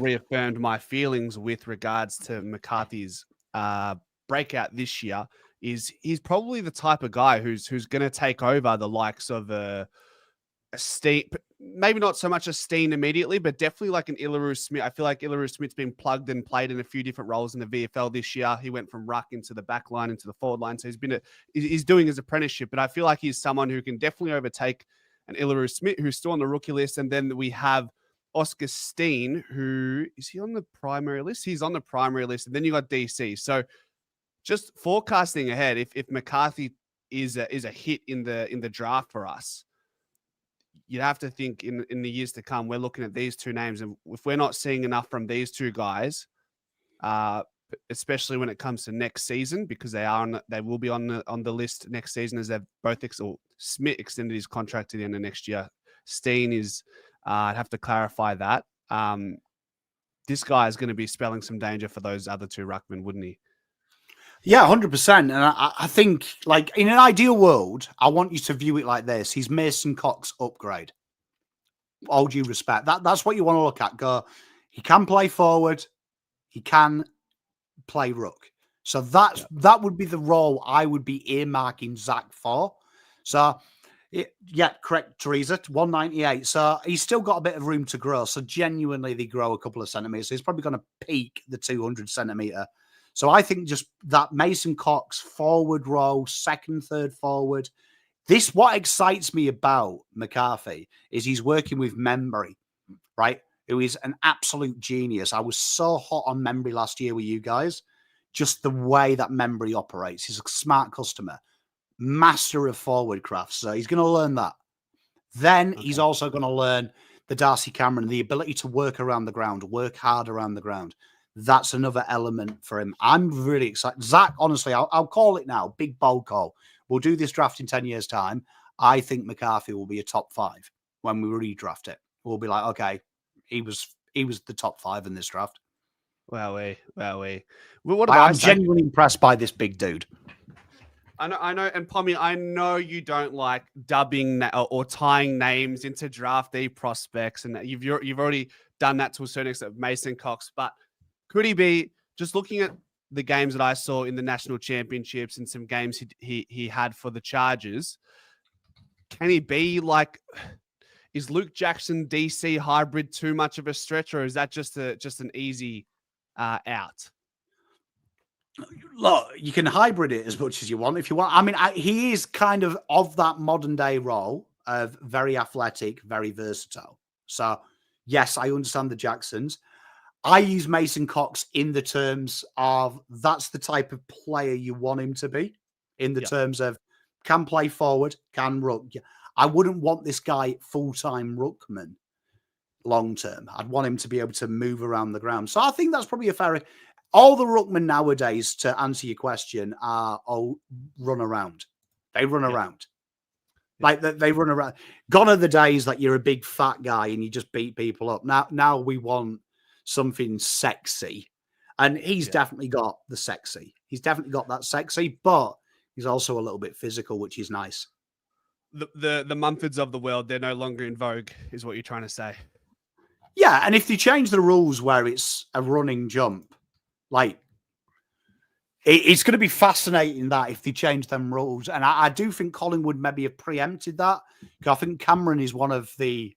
reaffirmed my feelings with regards to McCarthy's breakout this year, is he's probably the type of guy who's going to take over the likes of Steen, maybe not so much a Steen immediately, but definitely like an Ilaru Smith. I feel like Ilaru Smith's been plugged and played in a few different roles in the VFL this year. He went from ruck into the back line, into the forward line. So he's doing his apprenticeship, but I feel like he's someone who can definitely overtake an Ilaru Smith, who's still on the rookie list. And then we have Oscar Steen, who is he on the primary list? He's on the primary list. And then you got DC. So just forecasting ahead, if McCarthy is a hit in the draft for us, you'd have to think in the years to come, we're looking at these two names. And if we're not seeing enough from these two guys, especially when it comes to next season, because they will be on the list next season, as they've both Smith extended his contract to the end of next year. Steen is, I'd have to clarify that. This guy is going to be spelling some danger for those other two ruckmen, wouldn't he? Yeah, 100%. And I think, like, in an ideal world, I want you to view it like this. He's Mason Cox upgrade. All due respect. That's what you want to look at. Go, he can play forward. He can play ruck. So that would be the role I would be earmarking Zach for. So, yeah, correct, Teresa, 198. So he's still got a bit of room to grow. So genuinely, they grow a couple of centimeters. So he's probably going to peak the 200 centimeter. So I think just that Mason Cox forward role, second, third forward. What excites me about McCarthy is he's working with Membry, right? Who is an absolute genius. I was so hot on Membry last year with you guys. Just the way that Membry operates. He's a smart customer, master of forward craft. So he's going to learn that. Then he's also going to learn the Darcy Cameron, the ability to work around the ground, work hard around the ground. That's another element for him. I'm really excited. Zach, honestly, I'll call it now. Big bold call. We'll do this draft in 10 years' time. I think McCarthy will be a top 5 when we redraft it. We'll be like, okay, he was the top 5 in this draft. Wowee. I'm genuinely impressed by this big dude. I know, and Pommy, I know you don't like dubbing or tying names into draftee prospects, and you've already done that to a certain extent with Mason Cox, but could he be, just looking at the games that I saw in the national championships and some games he had for the Chargers, can he be like, is Luke Jackson DC hybrid too much of a stretch, or is that just an easy out? Look, you can hybrid it as much as you want if you want. I mean, he is kind of that modern day role of very athletic, very versatile. So yes, I understand the Jacksons. I use Mason Cox in the terms of that's the type of player you want him to be, in the terms of can play forward, can ruck. I wouldn't want this guy full-time ruckman long term. I'd want him to be able to move around the ground. So I think that's probably a fair. All the ruckmen nowadays, to answer your question, are run around. They run around. Like they run around. Gone are the days that you're a big fat guy and you just beat people up. Now we want something sexy, and he's definitely got the sexy. He's definitely got that sexy, but he's also a little bit physical, which is nice. The Mumfords of the world, they're no longer in vogue, is what you're trying to say. Yeah, and if they change the rules where it's a running jump, like it's going to be fascinating that if they change them rules. And I do think Collingwood maybe have preempted that, because I think Cameron is one of the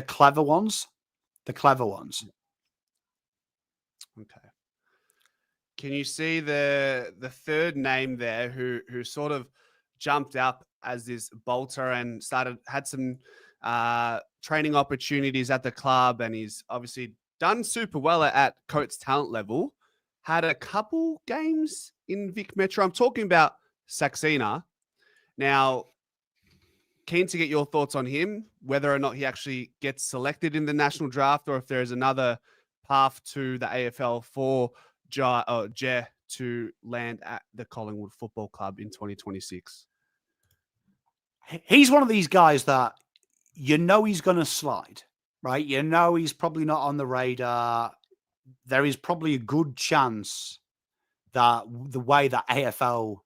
clever ones. The clever ones. Okay. Can you see the third name there who sort of jumped up as this bolter and had some training opportunities at the club, and he's obviously done super well at Coates talent level, had a couple games in Vic Metro. I'm talking about Saxena. Now, keen to get your thoughts on him, whether or not he actually gets selected in the national draft, or if there is another path to the AFL for Jer to land at the Collingwood Football Club in 2026. He's one of these guys that he's going to slide, right? He's probably not on the radar. There is probably a good chance that the way that AFL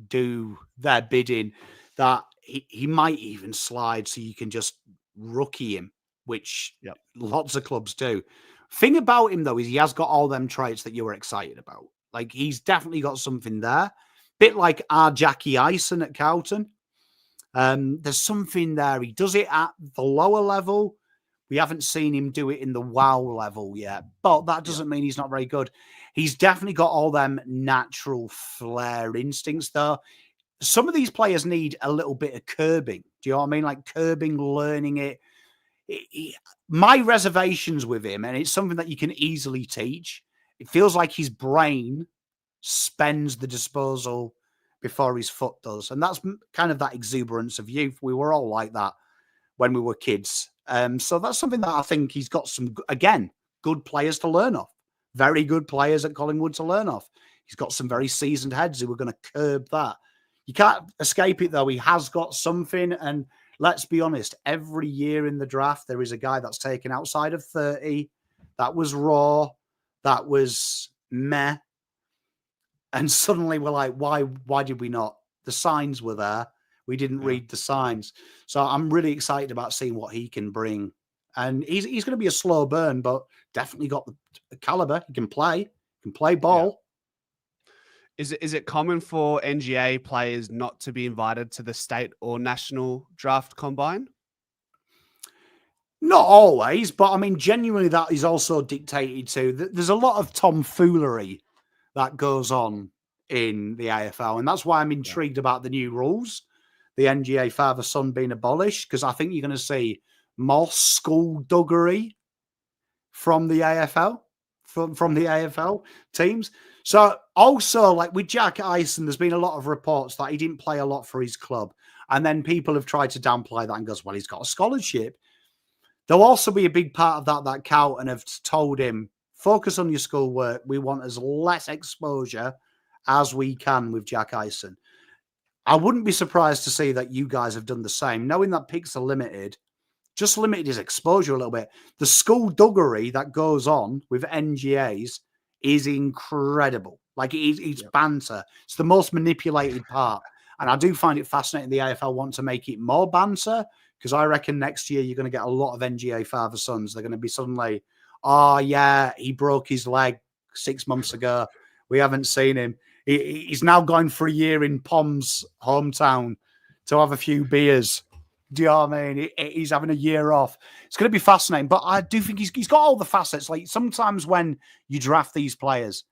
do their bidding, that he might even slide so you can just rookie him, which lots of clubs do. Thing about him, though, is he has got all them traits that you were excited about. Like, he's definitely got something there. Bit like our Jackie Ison at Carlton. There's something there. He does it at the lower level. We haven't seen him do it in the wow level yet, but that doesn't mean he's not very good. He's definitely got all them natural flair instincts, though. Some of these players need a little bit of curbing. Do you know what I mean? Like curbing, learning it. My reservations with him, and it's something that you can easily teach. It feels like his brain spends the disposal before his foot does. And that's kind of that exuberance of youth. We were all like that when we were kids. So that's something that I think he's got some, again, good players to learn off. Very good players at Collingwood to learn off. He's got some very seasoned heads who are going to curb that. You can't escape it, though. He has got something. And let's be honest, every year in the draft, there is a guy that's taken outside of 30. That was raw. That was meh. And suddenly we're like, why did we not? The signs were there. We didn't read the signs. So I'm really excited about seeing what he can bring. And he's going to be a slow burn, but definitely got the caliber. He can play ball. Yeah. Is it common for NGA players not to be invited to the state or national draft combine? Not always, but I mean, genuinely, that is also dictated to. There's a lot of tomfoolery that goes on in the AFL, and that's why I'm intrigued about the new rules, the NGA father-son being abolished, because I think you're going to see more skullduggery from the AFL, from the AFL teams. So also, like with Jack Ison, there's been a lot of reports that he didn't play a lot for his club. And then people have tried to downplay that and goes, well, he's got a scholarship. There'll also be a big part of that Carlton have told him, focus on your schoolwork. We want as less exposure as we can with Jack Ison. I wouldn't be surprised to see that you guys have done the same. Knowing that picks are limited, just limited his exposure a little bit. The skullduggery that goes on with NGAs is incredible. Like it's banter. It's the most manipulated part. And I do find it fascinating the AFL want to make it more banter, because I reckon next year you're going to get a lot of NGA father-sons. They're going to be suddenly, oh, yeah, he broke his leg 6 months ago. We haven't seen him. He's now going for a year in Pom's hometown to have a few beers. Do you know what I mean? He's having a year off. It's going to be fascinating. But I do think he's got all the facets. Like sometimes when you draft these players,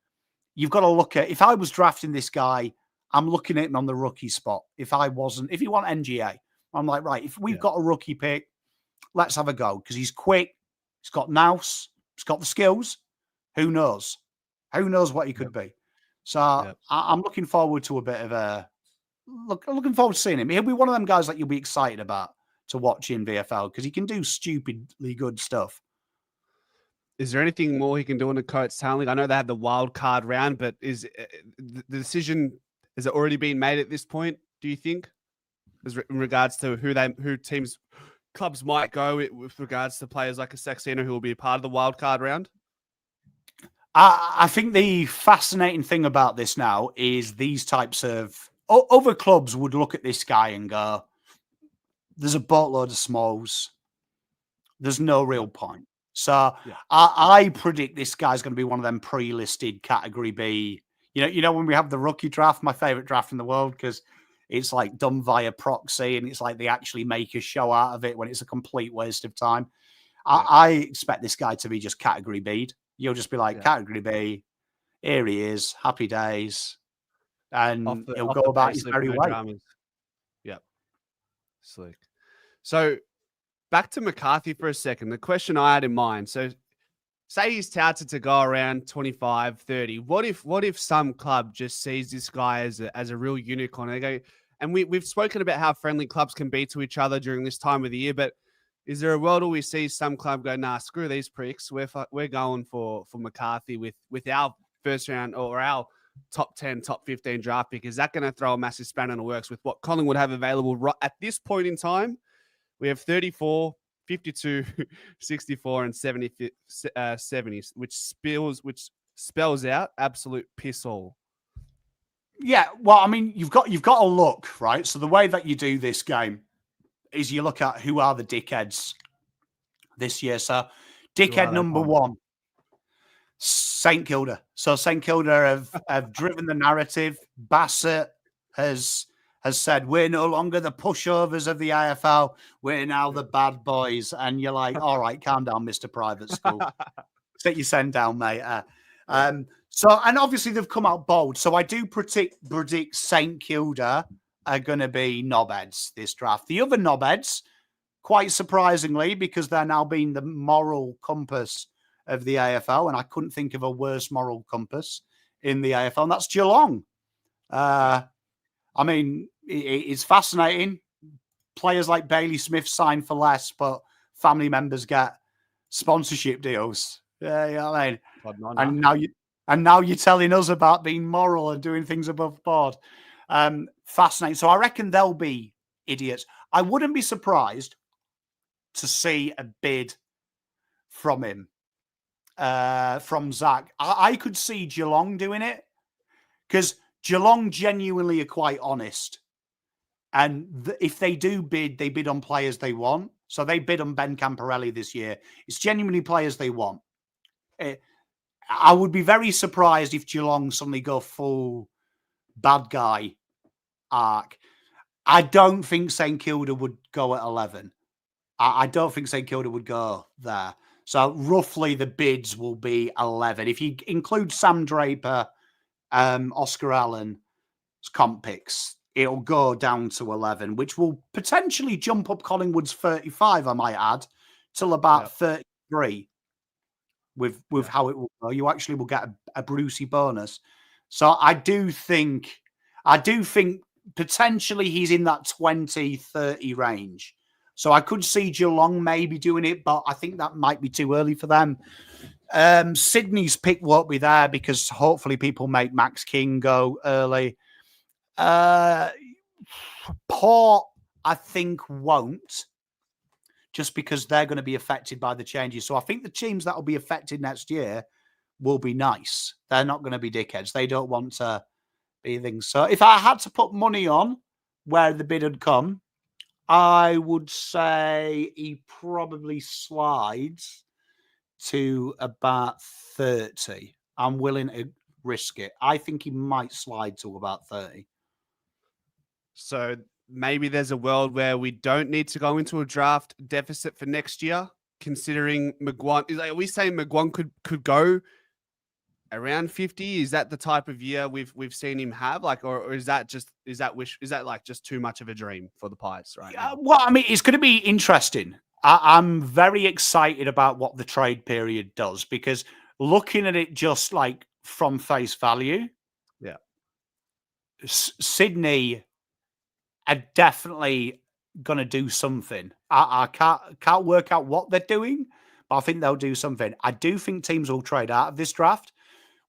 you've got to look at, if I was drafting this guy, I'm looking at him on the rookie spot. If you want NGA, I'm like, right, if we've got a rookie pick, let's have a go. Because he's quick, he's got nous, he's got the skills. Who knows? Who knows what he could be? So I'm looking forward to a bit of a looking forward to seeing him. He'll be one of them guys that you'll be excited about to watch in VFL because he can do stupidly good stuff. Is there anything more he can do in the Coates Town League? I know they had the wild card round, but is the decision, has it already been made at this point, do you think? In regards to who teams, clubs might go with regards to players like a Saxena who will be a part of the wild card round? I think the fascinating thing about this now is these types of other clubs would look at this guy and go, there's a boatload of smalls. There's no real point. So I predict this guy's going to be one of them pre-listed category B. You know, when we have the rookie draft, my favorite draft in the world, because it's like done via proxy and it's like they actually make a show out of it when it's a complete waste of time. I expect this guy to be just category B'd. You'll just be like, category B, here he is, happy days. And he'll go about his merry way. Yep. Slick. So back to McCarthy for a second. The question I had in mind. So say he's touted to go around 25, 30. What if some club just sees this guy as a real unicorn? They go, and we've spoken about how friendly clubs can be to each other during this time of the year, but is there a world where we see some club go, nah, screw these pricks. We're going for McCarthy with our first round or our top 10, top 15 draft pick? Is that going to throw a massive spanner in the works with what Collingwood have available right at this point in time? We have 34, 52, 64, and 70, which spells out absolute piss all. Yeah, well, I mean, you've got to look, right? So the way that you do this game is you look at who are the dickheads this year. So dickhead number one, St Kilda. So St Kilda have driven the narrative. Bassett has has said, we're no longer the pushovers of the AFL. We're now the bad boys. And you're like, all right, calm down, Mr. Private School. Sit your send down, mate. So, and obviously they've come out bold. So I do predict St Kilda are going to be knobheads this draft. The other knobheads, quite surprisingly, because they're now being the moral compass of the AFL, and I couldn't think of a worse moral compass in the AFL, and that's Geelong. I mean, it's fascinating. Players like Bailey Smith sign for less, but family members get sponsorship deals. Yeah, you know what I mean? And now you're telling us about being moral and doing things above board. Fascinating. So I reckon they'll be idiots. I wouldn't be surprised to see a bid from him, from Zach. I could see Geelong doing it because Geelong genuinely are quite honest. And if they do bid, they bid on players they want. So they bid on Ben Camporelli this year. It's genuinely players they want. I would be very surprised if Geelong suddenly go full bad guy arc. I don't think St Kilda would go at 11. I don't think St Kilda would go there. So roughly the bids will be 11. If you include Sam Draper, Oscar Allen's comp picks, it'll go down to 11, which will potentially jump up Collingwood's 35, I might add, till about 33 with how it will go. You actually will get a Brucey bonus. So I do think potentially he's in that 20, 30 range. So I could see Geelong maybe doing it, but I think that might be too early for them. Sydney's pick won't be there because hopefully people make Max King go early. Port, I think, won't, just because they're going to be affected by the changes. So I think the teams that will be affected next year will be nice. They're not going to be dickheads. They don't want to be things. So if I had to put money on where the bid had come, I would say he probably slides to about 30. I'm willing to risk it. I think he might slide to about 30. So maybe there's a world where we don't need to go into a draft deficit for next year, considering Mcguane. Are we saying Mcguane could go around 50? Is that the type of year we've seen him have? Like, or is that like just too much of a dream for the Pies right now? Well, I mean, it's going to be interesting. I'm very excited about what the trade period does, because looking at it just like from face value, Sydney are definitely going to do something. I can't work out what they're doing, but I think they'll do something. I do think teams will trade out of this draft.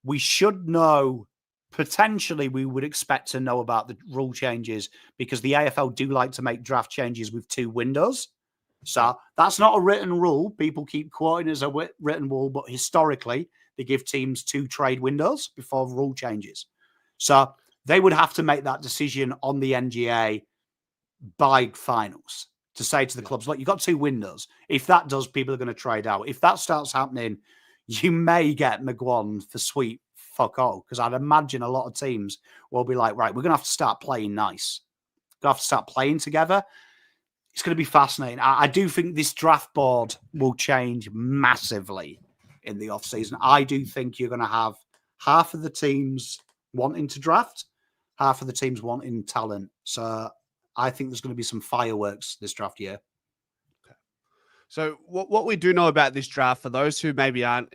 We should know, potentially we would expect to know about the rule changes, because the AFL do like to make draft changes with 2 windows. So that's not a written rule. People keep quoting as a written rule, but historically they give teams 2 trade windows before rule changes. So they would have to make that decision on the NGA by finals to say to the clubs, look, you've got 2 windows. If that does, people are going to trade out. If that starts happening, you may get Mcguane for sweet fuck all, because I'd imagine a lot of teams will be like, right, we're going to have to start playing nice. We're going to have to start playing together. It's going to be fascinating. I do think this draft board will change massively in the offseason. I do think you're going to have half of the teams wanting to draft, half of the teams wanting talent. So I think there's going to be some fireworks this draft year. Okay. So what we do know about this draft, for those who maybe aren't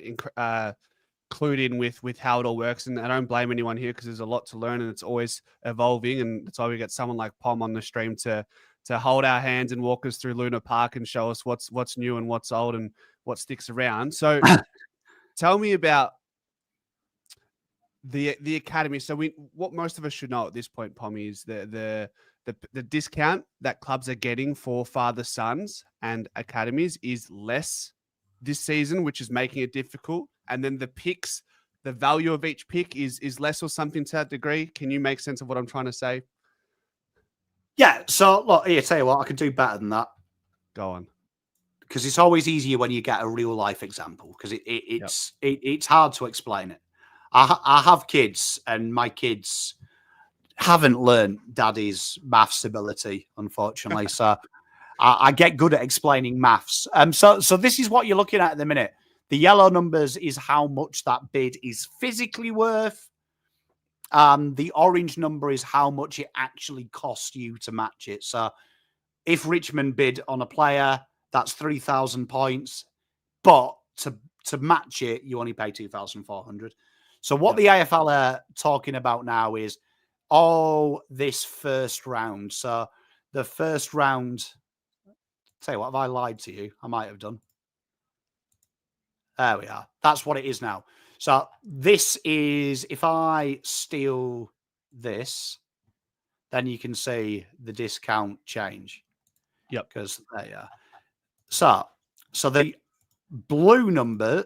clued in with how it all works, and I don't blame anyone here because there's a lot to learn and it's always evolving, and that's why we get someone like Pom on the stream to hold our hands and walk us through Luna Park and show us what's new and what's old and what sticks around. So tell me about the academy. So what most of us should know at this point, Pommy, is the discount that clubs are getting for father sons and academies is less this season, which is making it difficult. And then the picks, the value of each pick is less or something to that degree. Can you make sense of what I'm trying to say? Yeah. So look, here, tell you what, I can do better than that. Go on. Because it's always easier when you get a real life example, because it's hard to explain it. I have kids, and my kids haven't learned Daddy's maths ability, unfortunately. So I get good at explaining maths. So this is what you're looking at the minute. The yellow numbers is how much that bid is physically worth. The orange number is how much it actually costs you to match it. So if Richmond bid on a player, that's 3,000 points. But to match it, you only pay 2,400. So what the AFL are talking about now is this first round. So the first round, tell you what, have I lied to you? I might have done. There we are. That's what it is now. So this is, if I steal this, then you can see the discount change. Yep. Because there you are. So the blue number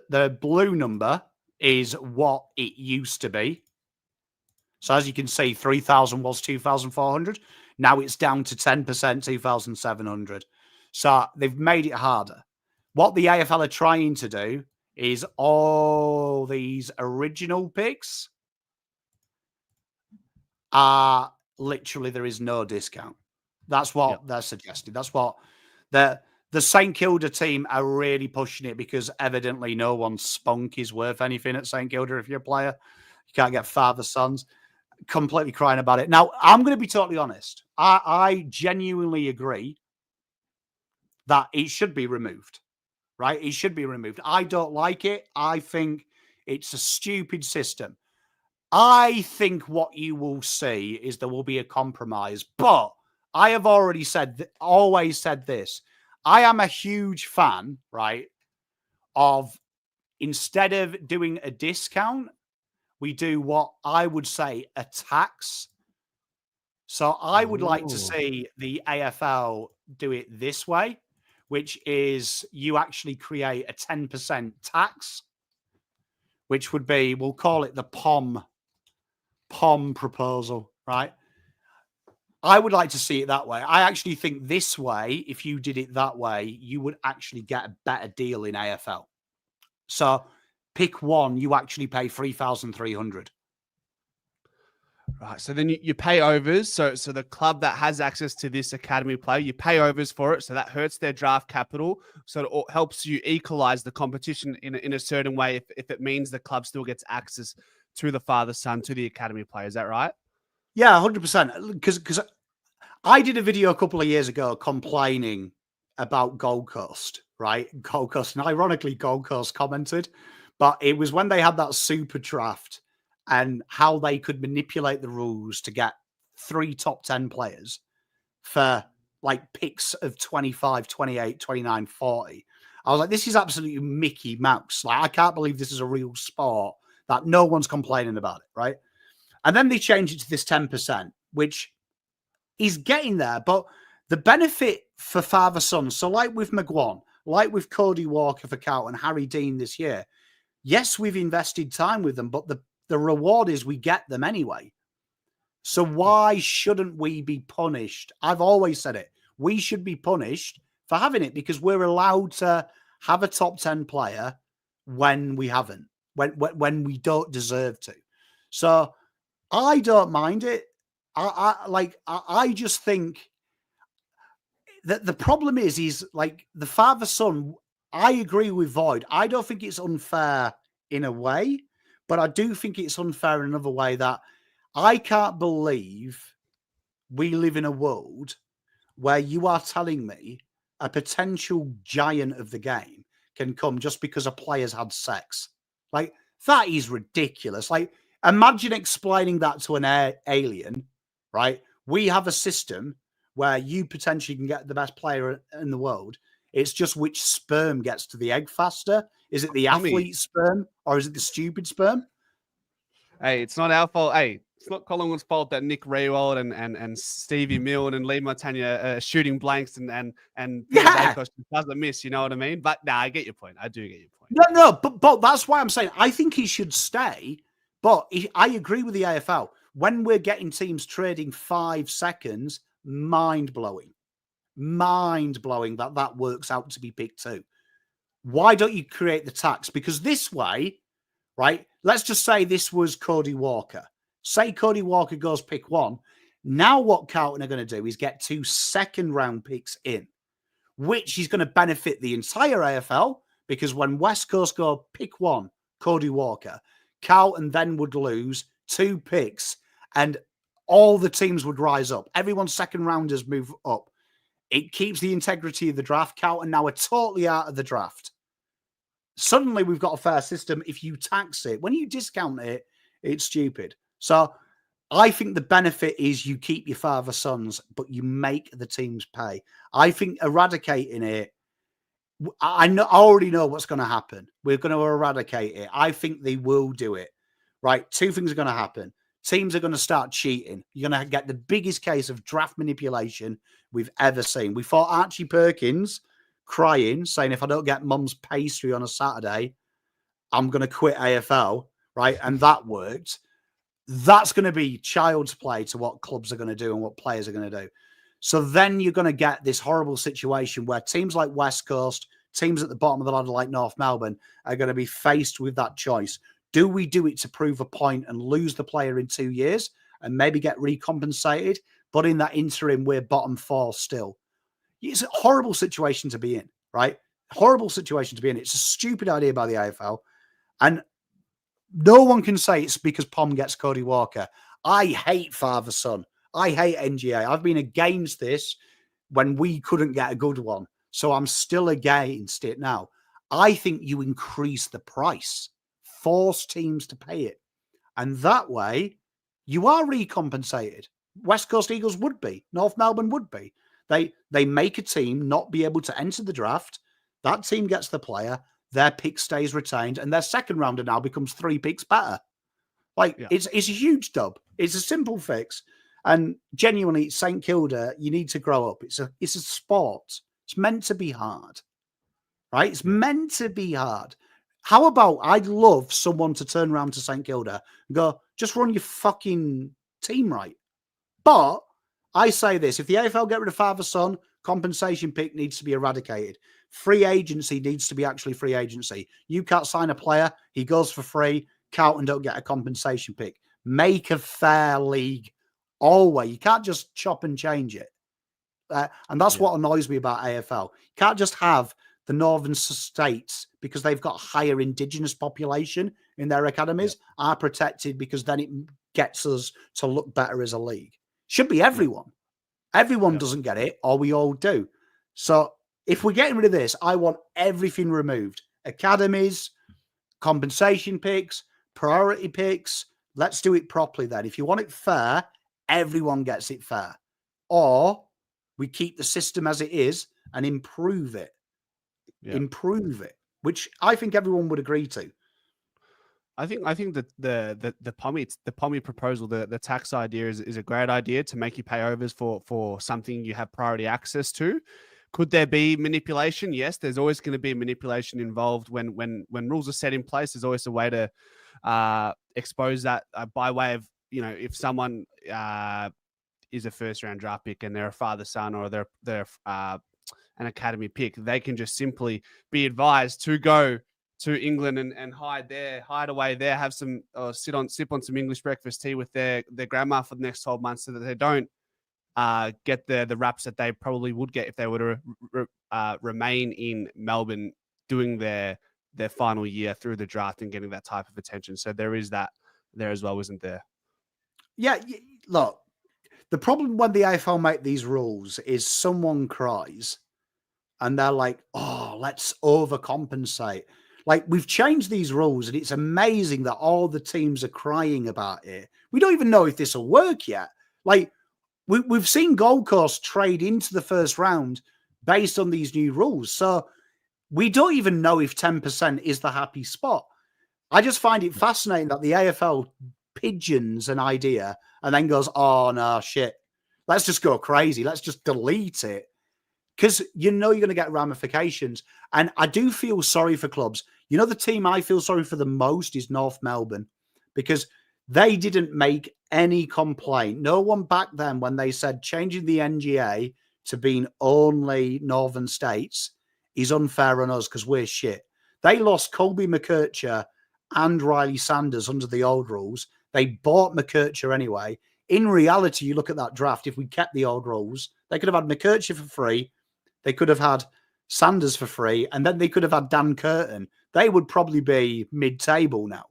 is what it used to be. So as you can see, 3,000 was 2,400. Now it's down to 10%, 2,700. So they've made it harder. What the AFL are trying to do is all these original picks are literally, there is no discount. That's what they're suggesting. That's what the St Kilda team are really pushing it, because evidently no one's spunk is worth anything at St Kilda if you're a player. You can't get father sons. Completely crying about it. Now, I'm going to be totally honest. I genuinely agree that it should be removed, right? It should be removed. I don't like it. I think it's a stupid system. I think what you will see is there will be a compromise, but I have already always said this. I am a huge fan, right, of instead of doing a discount, we do what I would say a tax. So I would like to see the AFL do it this way, which is you actually create a 10% tax, which would be, we'll call it the POM proposal, right? I would like to see it that way. I actually think this way, if you did it that way, you would actually get a better deal in AFL. So pick one, you actually pay 3,300. Right. So then you pay overs. So the club that has access to this academy player, you pay overs for it. So that hurts their draft capital. So it helps you equalize the competition in a certain way if it means the club still gets access to the father son, to the academy player. Is that right? Yeah, 100%. Because I did a video a couple of years ago complaining about Gold Coast, right? Gold Coast. And ironically, Gold Coast commented. But it was when they had that super draft and how they could manipulate the rules to get 3 top 10 players for like picks of 25, 28, 29, 40. I was like, this is absolutely Mickey Mouse. Like, I can't believe this is a real sport that no one's complaining about it, right? And then they changed it to this 10%, which is getting there. But the benefit for father-son, so like with Mcguane, like with Cody Walker for Carlton and Harry Dean this year, yes, we've invested time with them, but the reward is we get them anyway. So why shouldn't we be punished? I've always said it. We should be punished for having it, because we're allowed to have a top 10 player when we haven't, when we don't deserve to. So I don't mind it. I just think that the problem is like the father-son. I agree with Void. I don't think it's unfair in a way, but I do think it's unfair in another way that I can't believe we live in a world where you are telling me a potential giant of the game can come just because a player's had sex. Like, that is ridiculous. Like, imagine explaining that to an alien, right? We have a system where you potentially can get the best player in the world. It's just which sperm gets to the egg faster. Is it the athlete sperm or is it the stupid sperm? Hey, it's not our fault. Hey, it's not Collingwood's fault that Nick Riewoldt and Stevie Milne and Lee Montagna shooting blanks and Peter Dacos doesn't miss. You know what I mean? But I get your point. I do get your point. No, but that's why I'm saying I think he should stay. But I agree with the AFL. When we're getting teams trading 5 seconds, mind-blowing. Mind-blowing that works out to be pick 2. Why don't you create the tax? Because this way, right, let's just say this was Cody Walker. Say Cody Walker goes pick 1. Now what Carlton are going to do is get 2 second-round picks in, which is going to benefit the entire AFL, because when West Coast go pick 1, Cody Walker, Carlton then would lose 2 picks and all the teams would rise up. Everyone's second rounders move up. It keeps the integrity of the draft. Carlton now are totally out of the draft. Suddenly we've got a fair system. If you tax it, when you discount it, it's stupid. So I think the benefit is you keep your father sons, but you make the teams pay. I think eradicating it, I already know what's going to happen. We're going to eradicate it. I think they will do it. Right? 2 things are going to happen. Teams are going to start cheating. You're going to get the biggest case of draft manipulation we've ever seen. We fought Archie Perkins crying, saying, if I don't get mum's pastry on a Saturday, I'm going to quit AFL, right? And that worked. That's going to be child's play to what clubs are going to do and what players are going to do. So then you're going to get this horrible situation where teams like West Coast, teams at the bottom of the ladder like North Melbourne are going to be faced with that choice. Do we do it to prove a point and lose the player in 2 years and maybe get recompensated? But in that interim, we're bottom 4 still. It's a horrible situation to be in, right? Horrible situation to be in. It's a stupid idea by the AFL. And no one can say it's because Pom gets Cody Walker. I hate father-son. I hate NGA. I've been against this when we couldn't get a good one. So I'm still against it now. I think you increase the price. Force teams to pay it. And that way, you are recompensated. West Coast Eagles would be. North Melbourne would be. They make a team not be able to enter the draft. That team gets the player. Their pick stays retained. And their second rounder now becomes 3 picks better. It's a huge dub. It's a simple fix. And genuinely, St Kilda, you need to grow up. It's a sport. It's meant to be hard. Right? It's meant to be hard. How about I'd love someone to turn around to St Kilda and go, just run your fucking team right. But I say this, if the AFL get rid of father-son, compensation pick needs to be eradicated. Free agency needs to be actually free agency. You can't sign a player, he goes for free, Carlton don't get a compensation pick. Make a fair league. Always. You can't just chop and change it. And that's what annoys me about AFL. You can't just have the northern states, because they've got higher indigenous population in their academies, are protected because then it gets us to look better as a league. Should be everyone. Everyone doesn't get it, or we all do. So if we're getting rid of this, I want everything removed. Academies, compensation picks, priority picks. Let's do it properly then. If you want it fair, everyone gets it fair. Or we keep the system as it is and improve it. Improve it, which I think everyone would agree to. I think that the Pommy proposal, the tax idea is a great idea to make you pay overs for something you have priority access to. Could there be manipulation? Yes, there's always going to be manipulation involved when rules are set in place. There's always a way to expose that by way of, if someone is a first round draft pick and they're a father-son or they're an academy pick, they can just simply be advised to go to England and hide away there, have some sip on some English breakfast tea with their grandma for the next 12 months, so that they don't get the raps that they probably would get if they were to remain in Melbourne doing their final year through the draft and getting that type of attention. So there is that there as well, isn't there? Yeah, look, the problem when the AFL make these rules is someone cries and they're like, oh, let's overcompensate. Like, we've changed these rules and it's amazing that all the teams are crying about it. We don't even know if this will work yet. Like, we've seen Gold Coast trade into the first round based on these new rules. So we don't even know if 10% is the happy spot. I just find it fascinating that the AFL pigeons an idea and then goes, oh, no, shit. Let's just go crazy. Let's just delete it. Because you're going to get ramifications. And I do feel sorry for clubs. The team I feel sorry for the most is North Melbourne, because they didn't make any complaint. No one back then, when they said changing the NGA to being only northern states is unfair on us because we're shit. They lost Colby McKercher and Riley Sanders under the old rules. They bought McKercher anyway. In reality, you look at that draft, if we kept the old rules, they could have had McKercher for free. They could have had Sanders for free, and then they could have had Dan Curtin. They would probably be mid-table now.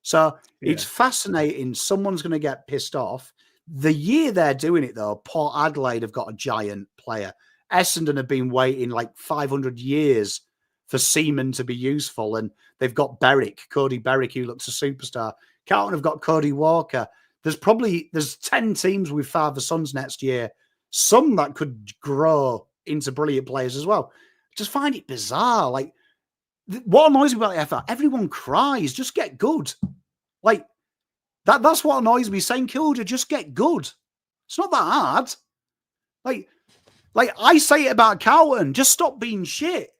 So it's fascinating. Someone's going to get pissed off. The year they're doing it, though, Port Adelaide have got a giant player. Essendon have been waiting like 500 years for Seaman to be useful, and they've got Cody Berwick, who looks a superstar. Carlton have got Cody Walker. There's 10 teams with father sons next year, some that could grow into brilliant players as well. Just find it bizarre. Like, what annoys me about the AFL, everyone cries, just get good. Like, that's what annoys me. St Kilda, just get good. It's not that hard. Like I say it about Carlton, just stop being shit.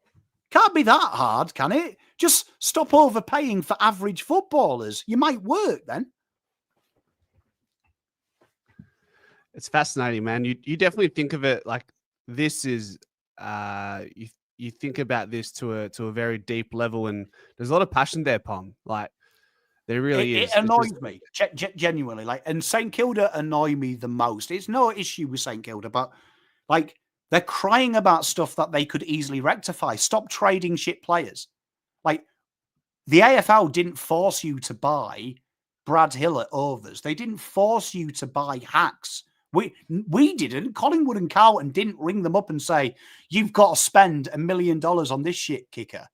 Can't be that hard, can it? Just stop overpaying for average footballers. You might work then. It's fascinating, man. You definitely think of it like this is you think about this to a very deep level, and there's a lot of passion there, Pom. Like there really is. It annoys me genuinely. Like, and St Kilda annoy me the most. It's no issue with St Kilda, but like they're crying about stuff that they could easily rectify. Stop trading shit players. Like the AFL didn't force you to buy Brad Hill at overs. They didn't force you to buy hacks. We didn't. Collingwood and Carlton didn't ring them up and say, you've got to spend $1 million on this shit kicker.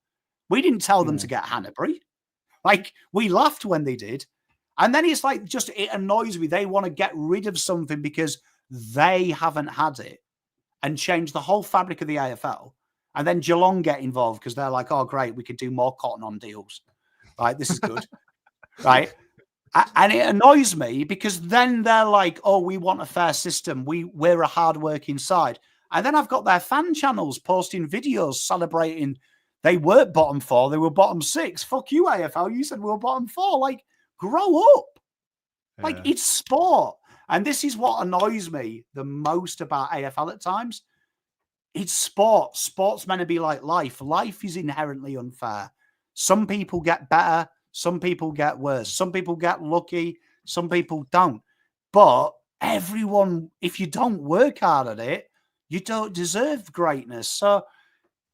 We didn't tell them to get Hanbury. Like, we laughed when they did. And then it's like, just, it annoys me. They want to get rid of something because they haven't had it and change the whole fabric of the AFL. And then Geelong get involved because they're like, oh, great, we could do more cotton on deals. Right, this is good. Right? And it annoys me because then they're like, oh, we want a fair system. We're a hard-working side. And then I've got their fan channels posting videos celebrating they weren't bottom 4, they were bottom 6. Fuck you, AFL. You said we were bottom 4. Like, grow up. Yeah. Like, it's sport. And this is what annoys me the most about AFL at times. It's sport. Sport's meant to be like life. Life is inherently unfair. Some people get better. Some people get worse. Some people get lucky. Some people don't. But everyone, if you don't work hard at it, you don't deserve greatness. So,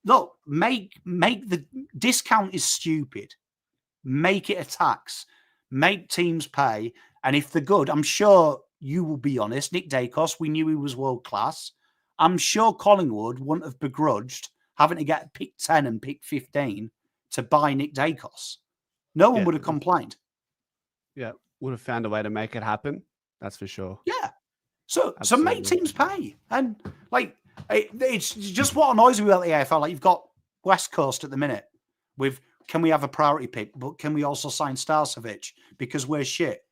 look, make the discount is stupid. Make it a tax. Make teams pay. And if they're good, I'm sure you will be honest. Nick Dacos, we knew he was world class. I'm sure Collingwood wouldn't have begrudged having to get pick 10 and pick 15 to buy Nick Dacos. No one would have complained. Yeah, would have found a way to make it happen. That's for sure. Yeah. So make teams pay. And like, it's just what annoys me about the AFL. Like, you've got West Coast at the minute with, can we have a priority pick, but can we also sign Starcevic because we're shit?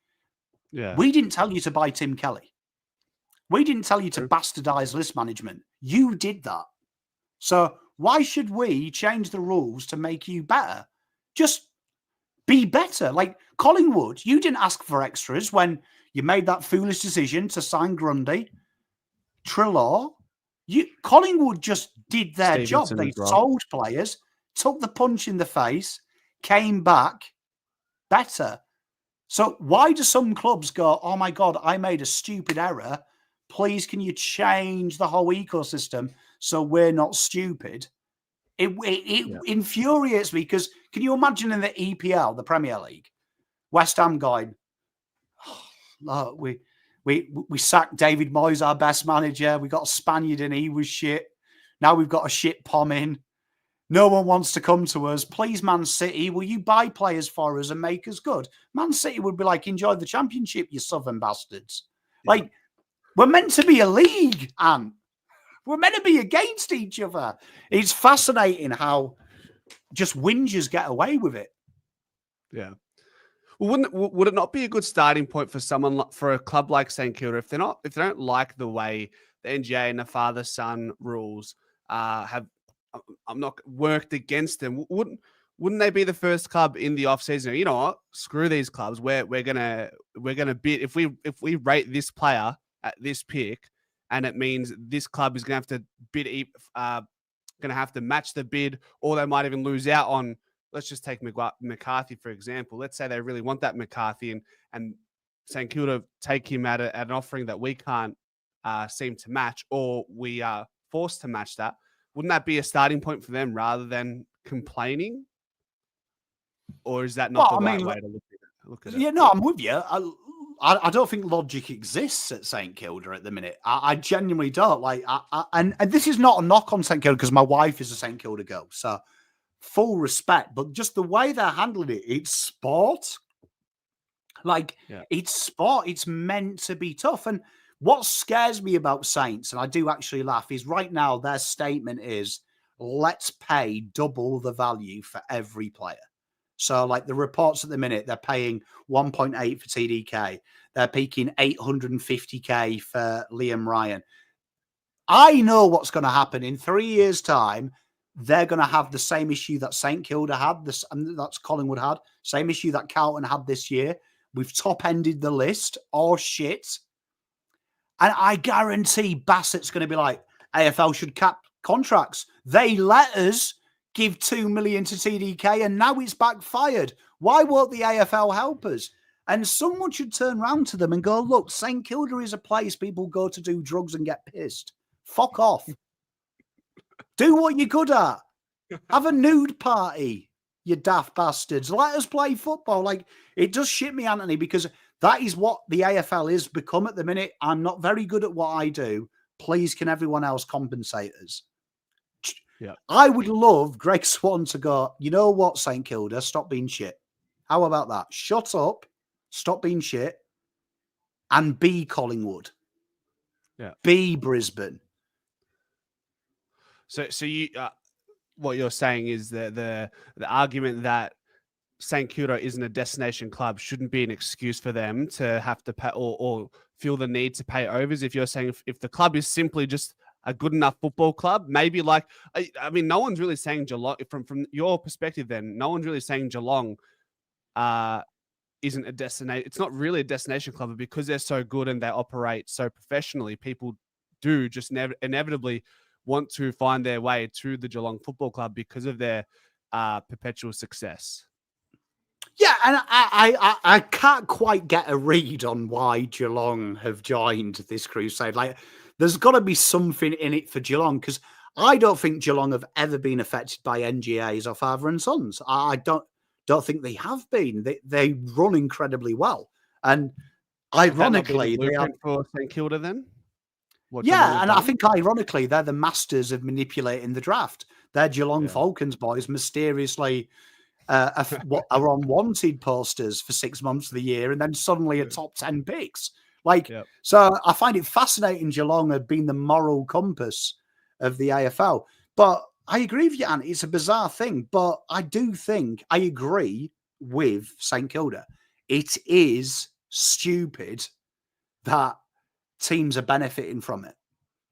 Yeah. We didn't tell you to buy Tim Kelly. We didn't tell you to bastardize list management. You did that. So why should we change the rules to make you better? Just be better. Like Collingwood, you didn't ask for extras when you made that foolish decision to sign Grundy, Trelaw. Collingwood just did their job. They sold players, took the punch in the face, came back better. So why do some clubs go, oh my God, I made a stupid error. Please, can you change the whole ecosystem so we're not stupid? It infuriates me because can you imagine in the EPL, the Premier League, West Ham going, oh, we sacked David Moyes, our best manager. We got a Spaniard and he was shit. Now we've got a shit Pom in. No one wants to come to us. Please, Man City, will you buy players for us and make us good? Man City would be like, enjoy the championship, you southern bastards. Yeah. Like, we're meant to be a league, and we're meant to be against each other. It's fascinating how just whingers get away with it. Yeah. Well, would it not be a good starting point for for a club like St Kilda if they don't like the way the NGA and the father-son rules have not worked against them? Wouldn't they be the first club in the off season? You know what? Screw these clubs. We're gonna bid if we rate this player at this pick, and it means this club is gonna have to bid, gonna have to match the bid, or they might even lose out on. Let's just take McCarthy, for example. Let's say they really want that McCarthy and St Kilda take him at an offering that we can't seem to match, or we are forced to match that, wouldn't that be a starting point for them rather than complaining? Or is that not Well, the I right mean, way to look at it? yeah, no, I'm with you. I don't think logic exists at St Kilda at the minute. I genuinely don't. Like, and this is not a knock on St Kilda because my wife is a St Kilda girl, so full respect. But just the way they're handling it, it's sport. Like, Yeah. it's sport. It's meant to be tough. And what scares me about Saints, and I do actually laugh, is right now their statement is, let's pay double the value for every player. So, like the reports at the minute, they're paying 1.8 for TDK. They're peaking 850K for Liam Ryan. I know what's going to happen in 3 years' time. They're going to have the same issue that St Kilda had, and that's Collingwood had, same issue that Carlton had this year. We've top-ended the list, or shit. And I guarantee Bassett's going to be like, AFL should cap contracts. They let us give 2 million to TDK and now it's backfired. Why won't the AFL help us? And someone should turn around to them and go, look, St Kilda is a place people go to do drugs and get pissed. Fuck off. Do what you're good at. Have a nude party, you daft bastards. Let us play football. Like, it does shit me, Anthony, because that is what the AFL is become at the minute. I'm not very good at what I do. Please, can everyone else compensate us? Yeah. I would love Greg Swan to go, you know what, St Kilda, stop being shit. How about that? Shut up, stop being shit, and be Collingwood. Yeah. Be Brisbane. So you, what you're saying is that the argument that St Kilda isn't a destination club shouldn't be an excuse for them to have to pay or feel the need to pay overs. If you're saying if the club is simply just a good enough football club, maybe like, I mean, no one's really saying Geelong from your perspective. Then no one's really saying Geelong isn't a destination. It's not really a destination club, but because they're so good and they operate so professionally, people do just inevitably want to find their way to the Geelong Football Club because of their perpetual success. Yeah, and I can't quite get a read on why Geelong have joined this crusade. Like, there's got to be something in it for Geelong, because I don't think Geelong have ever been affected by NGAs or father and sons. I don't think they have been. They run incredibly well, and ironically, they are for St Kilda then. Yeah, and I think ironically, they're the masters of manipulating the draft. They're Geelong Falcons boys mysteriously are on wanted posters for 6 months of the year and then suddenly a top 10 picks. So I find it fascinating Geelong have been the moral compass of the AFL. But I agree with you, Anne. It's a bizarre thing. But I do think I agree with St Kilda. It is stupid that teams are benefiting from it.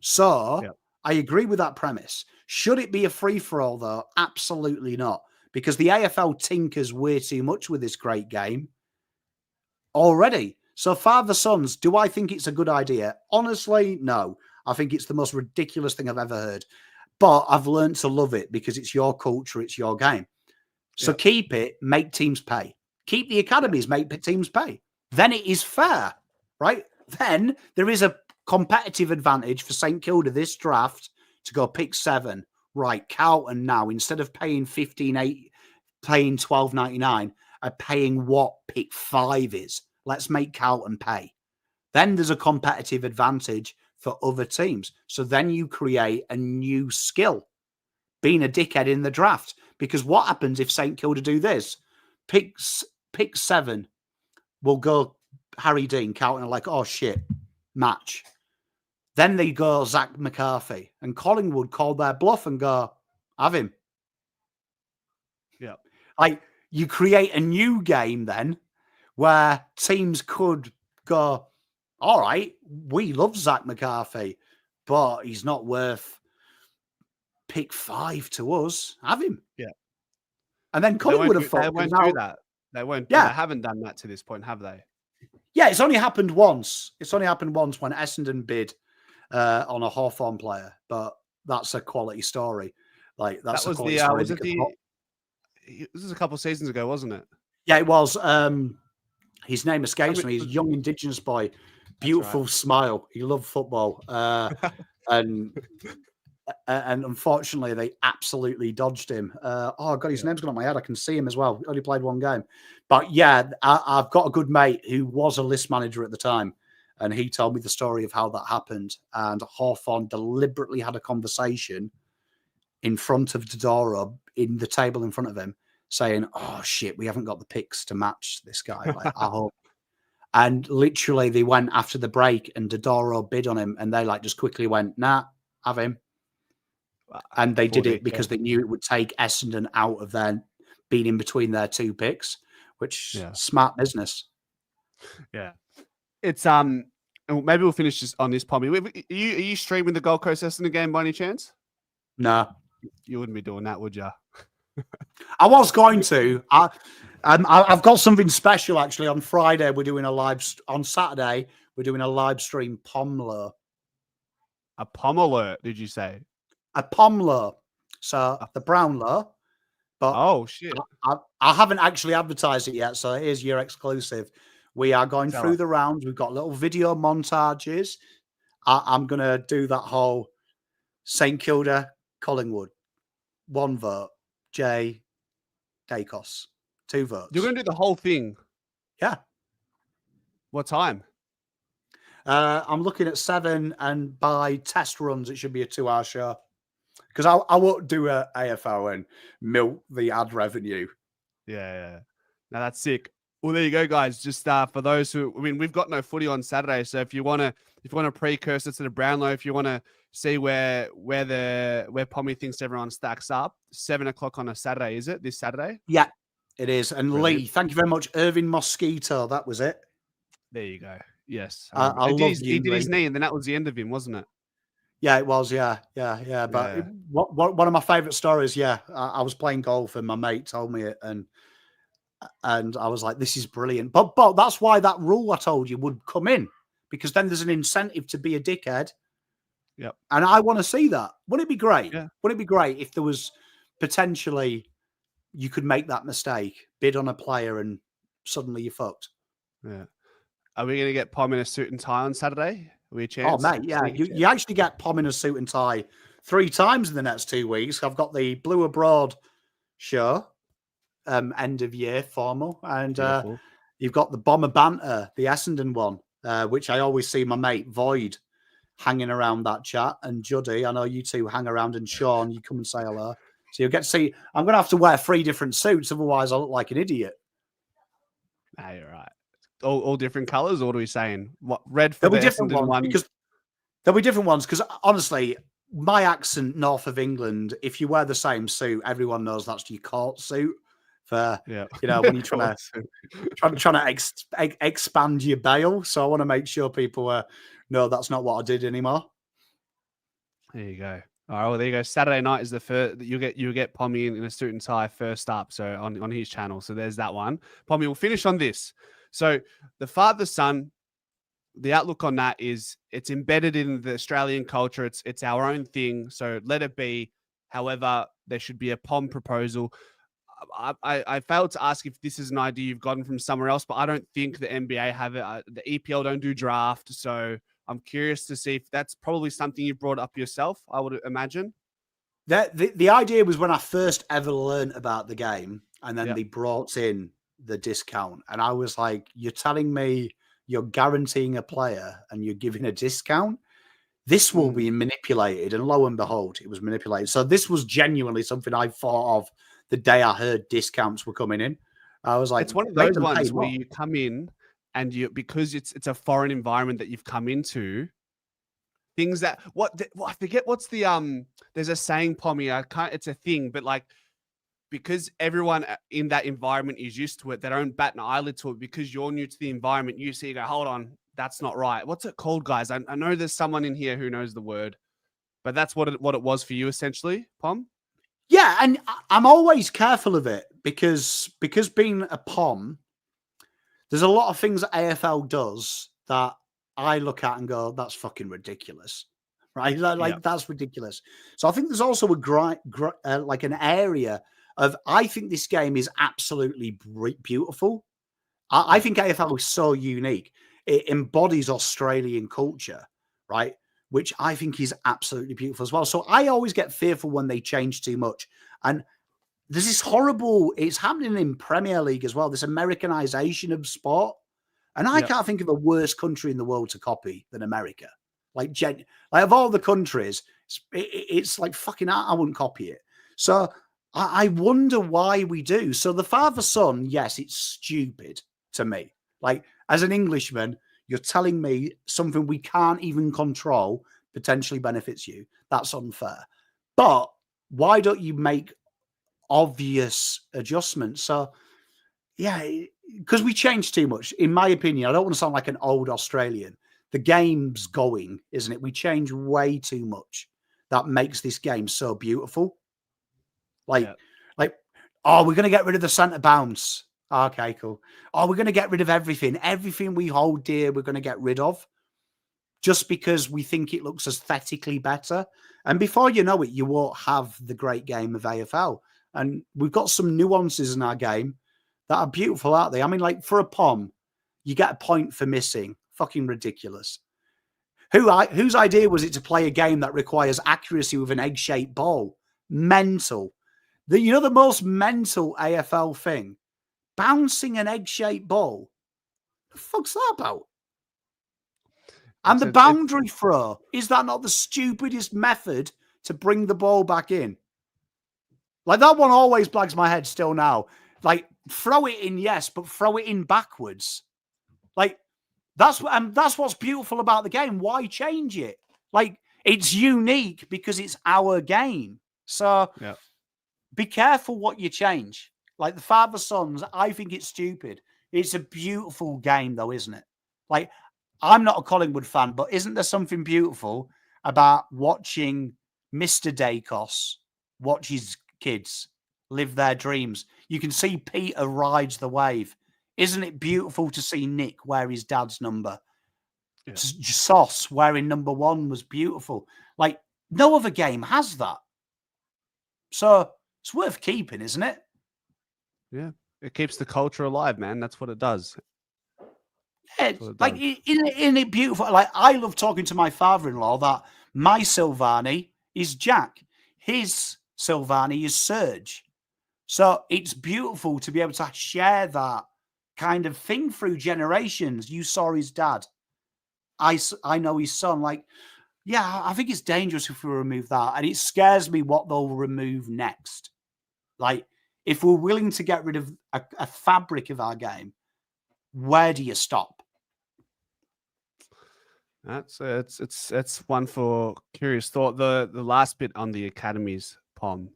So I agree with that premise. Should it be a free-for-all, though? Absolutely not. Because the AFL tinkers way too much with this great game already. So father-sons, do I think it's a good idea? Honestly, no. I think it's the most ridiculous thing I've ever heard. But I've learned to love it because it's your culture, it's your game. So keep it, make teams pay. Keep the academies, make teams pay. Then it is fair, right? Then there is a competitive advantage for St Kilda this draft to go pick 7. Right, Carlton now, instead of paying 15.8, paying 12.99, are paying what pick 5 is. Let's make Carlton pay. Then there's a competitive advantage for other teams. So then you create a new skill, being a dickhead in the draft. Because what happens if St Kilda do this? Pick 7 will go Harry Dean. Carlton are like, oh shit, match. Then they go Zach McCarthy, and Collingwood call their bluff and go, have him. Yeah. Like, you create a new game then where teams could go, all right, we love Zach McCarthy, but he's not worth pick 5 to us. Have him. Yeah. And then Collingwood have They won't do that. They won't. Yeah. They haven't done that to this point, have they? Yeah, it's only happened once. It's only happened once when Essendon bid on a Hawthorn player, but that's a quality story. Like, that's a quality story. This was a couple of seasons ago, wasn't it? Yeah, it was. His name escapes me. He's a young Indigenous boy, beautiful smile. He loved football, and unfortunately, they absolutely dodged him. Oh god, his name's gone on my head. I can see him as well. He only played one game, but yeah, I've got a good mate who was a list manager at the time, and he told me the story of how that happened. And Hawthorn deliberately had a conversation in front of Dodoro in the table in front of him, saying, "Oh shit, we haven't got the picks to match this guy." Like, I hope. And literally, they went after the break, and Dodoro bid on him, and they like just quickly went, "Nah, have him." And they did it because they knew it would take Essendon out of their being in between their two picks, which smart business. Yeah, it's maybe we'll finish this on this, Pommy. Are you streaming the Gold Coast Essendon game by any chance? No, you wouldn't be doing that, would you? I was going to. I've got something special actually. On Friday, we're doing a live. On Saturday, we're doing a live stream Pomler. A Pomler, did you say? A Pomler. So the Brownler. But oh shit! I haven't actually advertised it yet. So here's your exclusive. We are going through the rounds. We've got little video montages. I'm gonna do that whole St Kilda, Collingwood, 1 vote. Jay Dacos, 2 votes. You're going to do the whole thing? Yeah. What time? I'm looking at 7, and by test runs, it should be a 2-hour show. Because I won't do a AFL and milk the ad revenue. Yeah. Now that's sick. Well, there you go, guys. Just for those who, I mean, we've got no footy on Saturday, so if you want to precursor to the Brownlow, if you want to see where Pommy thinks everyone stacks up, 7 o'clock on a Saturday, is it? This Saturday? Yeah, it is. And brilliant. Lee, thank you very much. Irving Mosquito, that was it. There you go. Yes, he did his knee, and then that was the end of him, wasn't it? Yeah, it was. Yeah. But one of my favorite stories. Yeah, I was playing golf, and my mate told me it, and I was like, "This is brilliant." But that's why that rule I told you would come in, because then there's an incentive to be a dickhead. Yep. And I want to see that. Wouldn't it be great? Yeah. Wouldn't it be great if there was potentially you could make that mistake, bid on a player, and suddenly you're fucked? Yeah. Are we going to get Pom in a suit and tie on Saturday? Are we a chance? Oh, mate, yeah. You actually get Pom in a suit and tie 3 times in the next 2 weeks. I've got the Blue Abroad show, end of year formal, and you've got the Bomber Banter, the Essendon one, which I always see my mate Void hanging around that chat, and Juddy, I know you two hang around, and Sean, you come and say hello. So you'll get to see. I'm going to have to wear 3 different suits, otherwise I look like an idiot. Nah, you're right. All different colours, or what are we saying? What, red for the Essendon one? Because there'll be different ones, because honestly, my accent north of England, if you wear the same suit, everyone knows that's your court suit. For when you're trying to expand your bail. So I want to make sure people know that's not what I did anymore. There you go. All right, well, there you go. Saturday night is the first. You get Pommy in a suit and tie first up. So on his channel. So there's that one. Pommy, we'll finish on this. So the father-son, the outlook on that is it's embedded in the Australian culture. It's our own thing. So let it be. However, there should be a POM proposal. I failed to ask if this is an idea you've gotten from somewhere else, but I don't think the NBA have it. The EPL don't do draft. So I'm curious to see if that's probably something you brought up yourself, I would imagine. The idea was when I first ever learned about the game, and then they brought in the discount. And I was like, you're telling me you're guaranteeing a player and you're giving a discount? This will be manipulated. And lo and behold, it was manipulated. So this was genuinely something I thought of the day I heard discounts were coming in. I was like, it's one of those ones where you come in and because it's a foreign environment that you've come into, things that I forget what's the there's a saying, Pommy, it's a thing, but like, because everyone in that environment is used to it, they don't bat an eyelid to it. Because you're new to the environment, you go, hold on, that's not right. What's it called, guys? I know there's someone in here who knows the word, but that's what it was for you, essentially, Pom. Yeah, and I'm always careful of it because being a POM, there's a lot of things that AFL does that I look at and go, that's fucking ridiculous, right? That's ridiculous. So I think there's also like an area of, I think this game is absolutely beautiful. I think AFL is so unique. It embodies Australian culture, right? Which I think is absolutely beautiful as well. So I always get fearful when they change too much. And there's this horrible, it's happening in Premier League as well, this Americanization of sport. And I can't think of a worse country in the world to copy than America. Like of all the countries, it's like fucking, I wouldn't copy it. So I wonder why we do. So the father-son, yes, it's stupid to me. Like, as an Englishman, you're telling me something we can't even control potentially benefits you. That's unfair. But why don't you make obvious adjustments? So, yeah, because we change too much. In my opinion, I don't want to sound like an old Australian. The game's going, isn't it? We change way too much. That makes this game so beautiful. Like, oh, we're going to get rid of the centre bounce. Okay, cool. Oh, we're going to get rid of everything. Everything we hold dear, we're going to get rid of just because we think it looks aesthetically better. And before you know it, you won't have the great game of AFL. And we've got some nuances in our game that are beautiful, aren't they? I mean, like for a Pom, you get a point for missing. Fucking ridiculous. Whose idea was it to play a game that requires accuracy with an egg-shaped ball? Mental. The most mental AFL thing? Bouncing an egg-shaped ball. The fuck's that about? And the boundary throw. Is that not the stupidest method to bring the ball back in? Like, that one always blags my head still now. Like, throw it in, yes, but throw it in backwards. Like, that's what's beautiful about the game. Why change it? Like, it's unique because it's our game. So be careful what you change. Like the father-sons, I think it's stupid. It's a beautiful game, though, isn't it? Like, I'm not a Collingwood fan, but isn't there something beautiful about watching Mr. Dacos watch his kids live their dreams? You can see Peter rides the wave. Isn't it beautiful to see Nick wear his dad's number? Yeah. Sauce wearing number 1 was beautiful. Like, no other game has that. So it's worth keeping, isn't it? Yeah. It keeps the culture alive, man. That's what it does. Yeah, like, isn't it beautiful? Like, I love talking to my father-in-law that my Silvani is Jack. His Silvani is Serge. So it's beautiful to be able to share that kind of thing through generations. You saw his dad. I know his son. Like, yeah, I think it's dangerous if we remove that. And it scares me what they'll remove next. Like, if we're willing to get rid of a fabric of our game, where do you stop? It's one for curious thought. The last bit on the academies, Pom.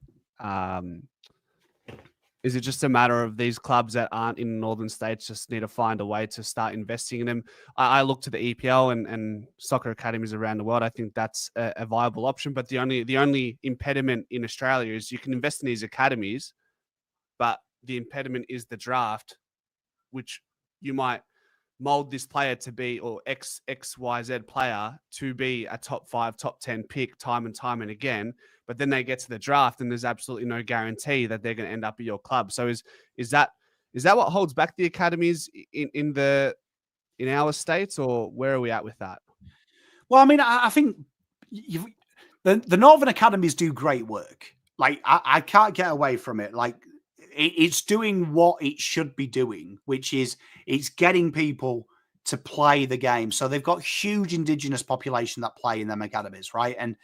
Is it just a matter of these clubs that aren't in northern states just need to find a way to start investing in them? I look to the EPL and soccer academies around the world. I think that's a viable option. But the only impediment in Australia is you can invest in these academies, but the impediment is the draft, which you might mold this player to be, or XYZ player to be a top 5, top 10 pick time and time and again. But then they get to the draft and there's absolutely no guarantee that they're going to end up at your club. So is that what holds back the academies in our states, or where are we at with that? Well, I mean, I think the Northern academies do great work. Like, I can't get away from it. Like, it's doing what it should be doing, which is it's getting people to play the game. So they've got huge indigenous population that play in them academies, right? And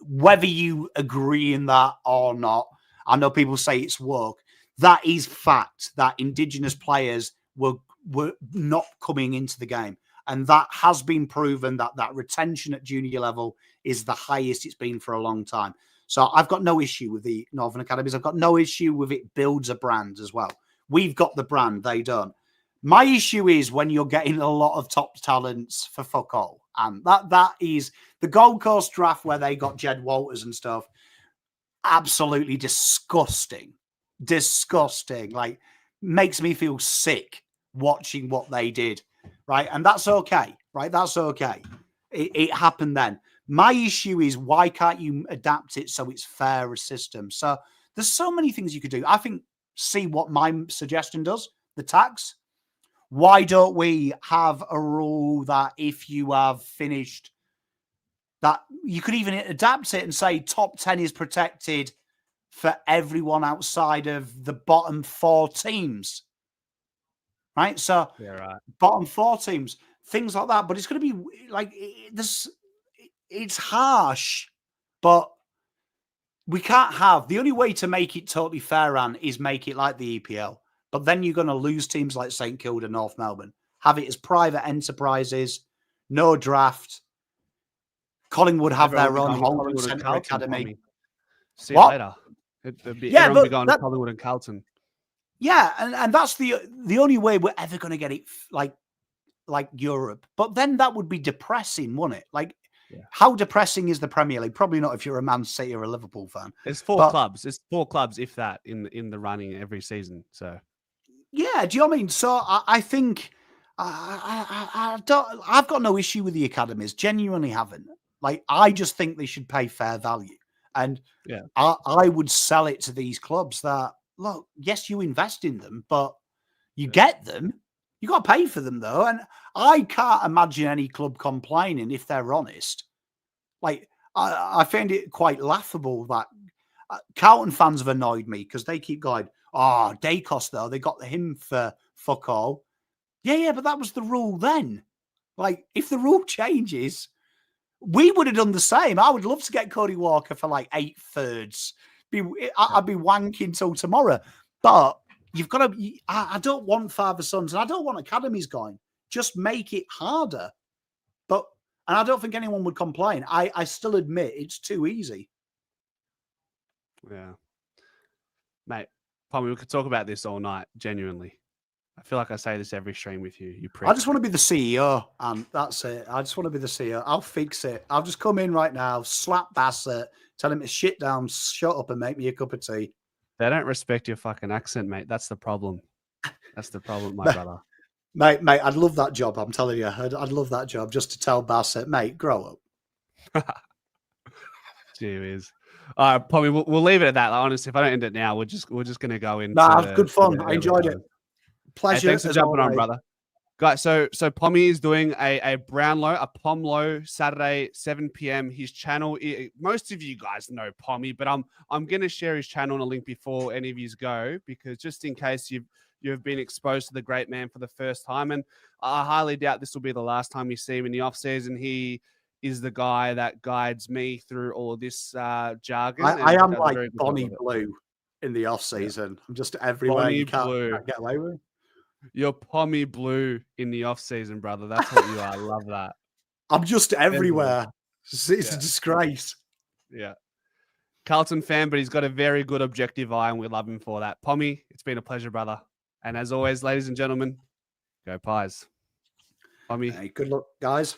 whether you agree in that or not, I know people say it's woke. That is fact that indigenous players were not coming into the game. And that has been proven that retention at junior level is the highest it's been for a long time. So I've got no issue with the Northern Academies. I've got no issue with it builds a brand as well. We've got the brand, they don't. My issue is when you're getting a lot of top talents for fuck all. And that is the Gold Coast draft where they got Jed Walters and stuff. Absolutely disgusting. Disgusting. Like, makes me feel sick watching what they did. Right. And that's okay. Right. That's okay. It happened then. My issue is, why can't you adapt it so it's fair a system? So there's so many things you could do. I think, see what my suggestion does, the tax. Why don't we have a rule that if you have finished that, you could even adapt it and say top 10 is protected for everyone outside of the bottom 4 teams, right? So Yeah, right. bottom 4 teams, things like that. But it's going to be like it's harsh, but we can't have, the only way to make it totally fair, Anne, is make it like the EPL. But then you're going to lose teams like St Kilda, North Melbourne. Have it as private enterprises, no draft. Collingwood have Everyone will their be own going to Holden Collingwood and Centre Carlton, Academy. Pommy. See you What? later. Yeah, Everyone will be but going to Collingwood and Carlton. yeah, and that's the only way we're ever going to get it like Europe. But then that would be depressing, wouldn't it? Like, how depressing is the Premier League? Probably not if you're a Man City or a Liverpool fan. There's 4 clubs. There's 4 clubs, if that, in the running every season. So yeah, do you know what I mean? So I think I don't. I've got no issue with the academies. Genuinely haven't. Like, I just think they should pay fair value, and yeah, I would sell it to these clubs that, look, yes, you invest in them, but you get them. You got to pay for them, though. And I can't imagine any club complaining if they're honest. Like, I find it quite laughable that Carlton fans have annoyed me because they keep going, oh, Dacos, though, they got him for fuck all. Yeah, but that was the rule then. Like, if the rule changes, we would have done the same. I would love to get Cody Walker for like 8/3. I'd be wanking till tomorrow. But you've got to, I don't want father sons and I don't want academies going. Just make it harder. And I don't think anyone would complain. I still admit it's too easy. Yeah. Mate, Pommy, we could talk about this all night, genuinely. I feel like I say this every stream with you. You prick. I just want to be the CEO, and that's it. I just want to be the CEO. I'll fix it. I'll just come in right now, slap Bassett, tell him to shit down, shut up, and make me a cup of tea. They don't respect your fucking accent, mate. That's the problem. That's the problem, my brother. Mate, I'd love that job. I'm telling you, I'd love that job just to tell Bassett, mate, grow up. Gee whiz. All right, Pommy, we'll leave it at that. Like, honestly, if I don't end it now, we're just going to go into. Nah, good fun. I enjoyed it. Pleasure. Hey, thanks for jumping on, brother. Guys, so Pommy is doing a Brownlow, a Pomlow Saturday, 7 p.m. His channel, most of you guys know Pommy, but I'm going to share his channel and a link before any of you go, because just in case you've been exposed to the great man for the first time, and I highly doubt this will be the last time you see him in the off season. He is the guy that guides me through all of this jargon. I am like Bonnie Blue in the off season. Yeah. I'm just everywhere. Bonnie you can't get away with it. You're Pommy Blue in the off season, brother. That's what you are. I love that. I'm just everywhere. It's a disgrace. Yeah. Carlton fan, but he's got a very good objective eye, and we love him for that. Pommy, it's been a pleasure, brother. And as always, ladies and gentlemen, go Pies. Pommy. Hey, good luck, guys.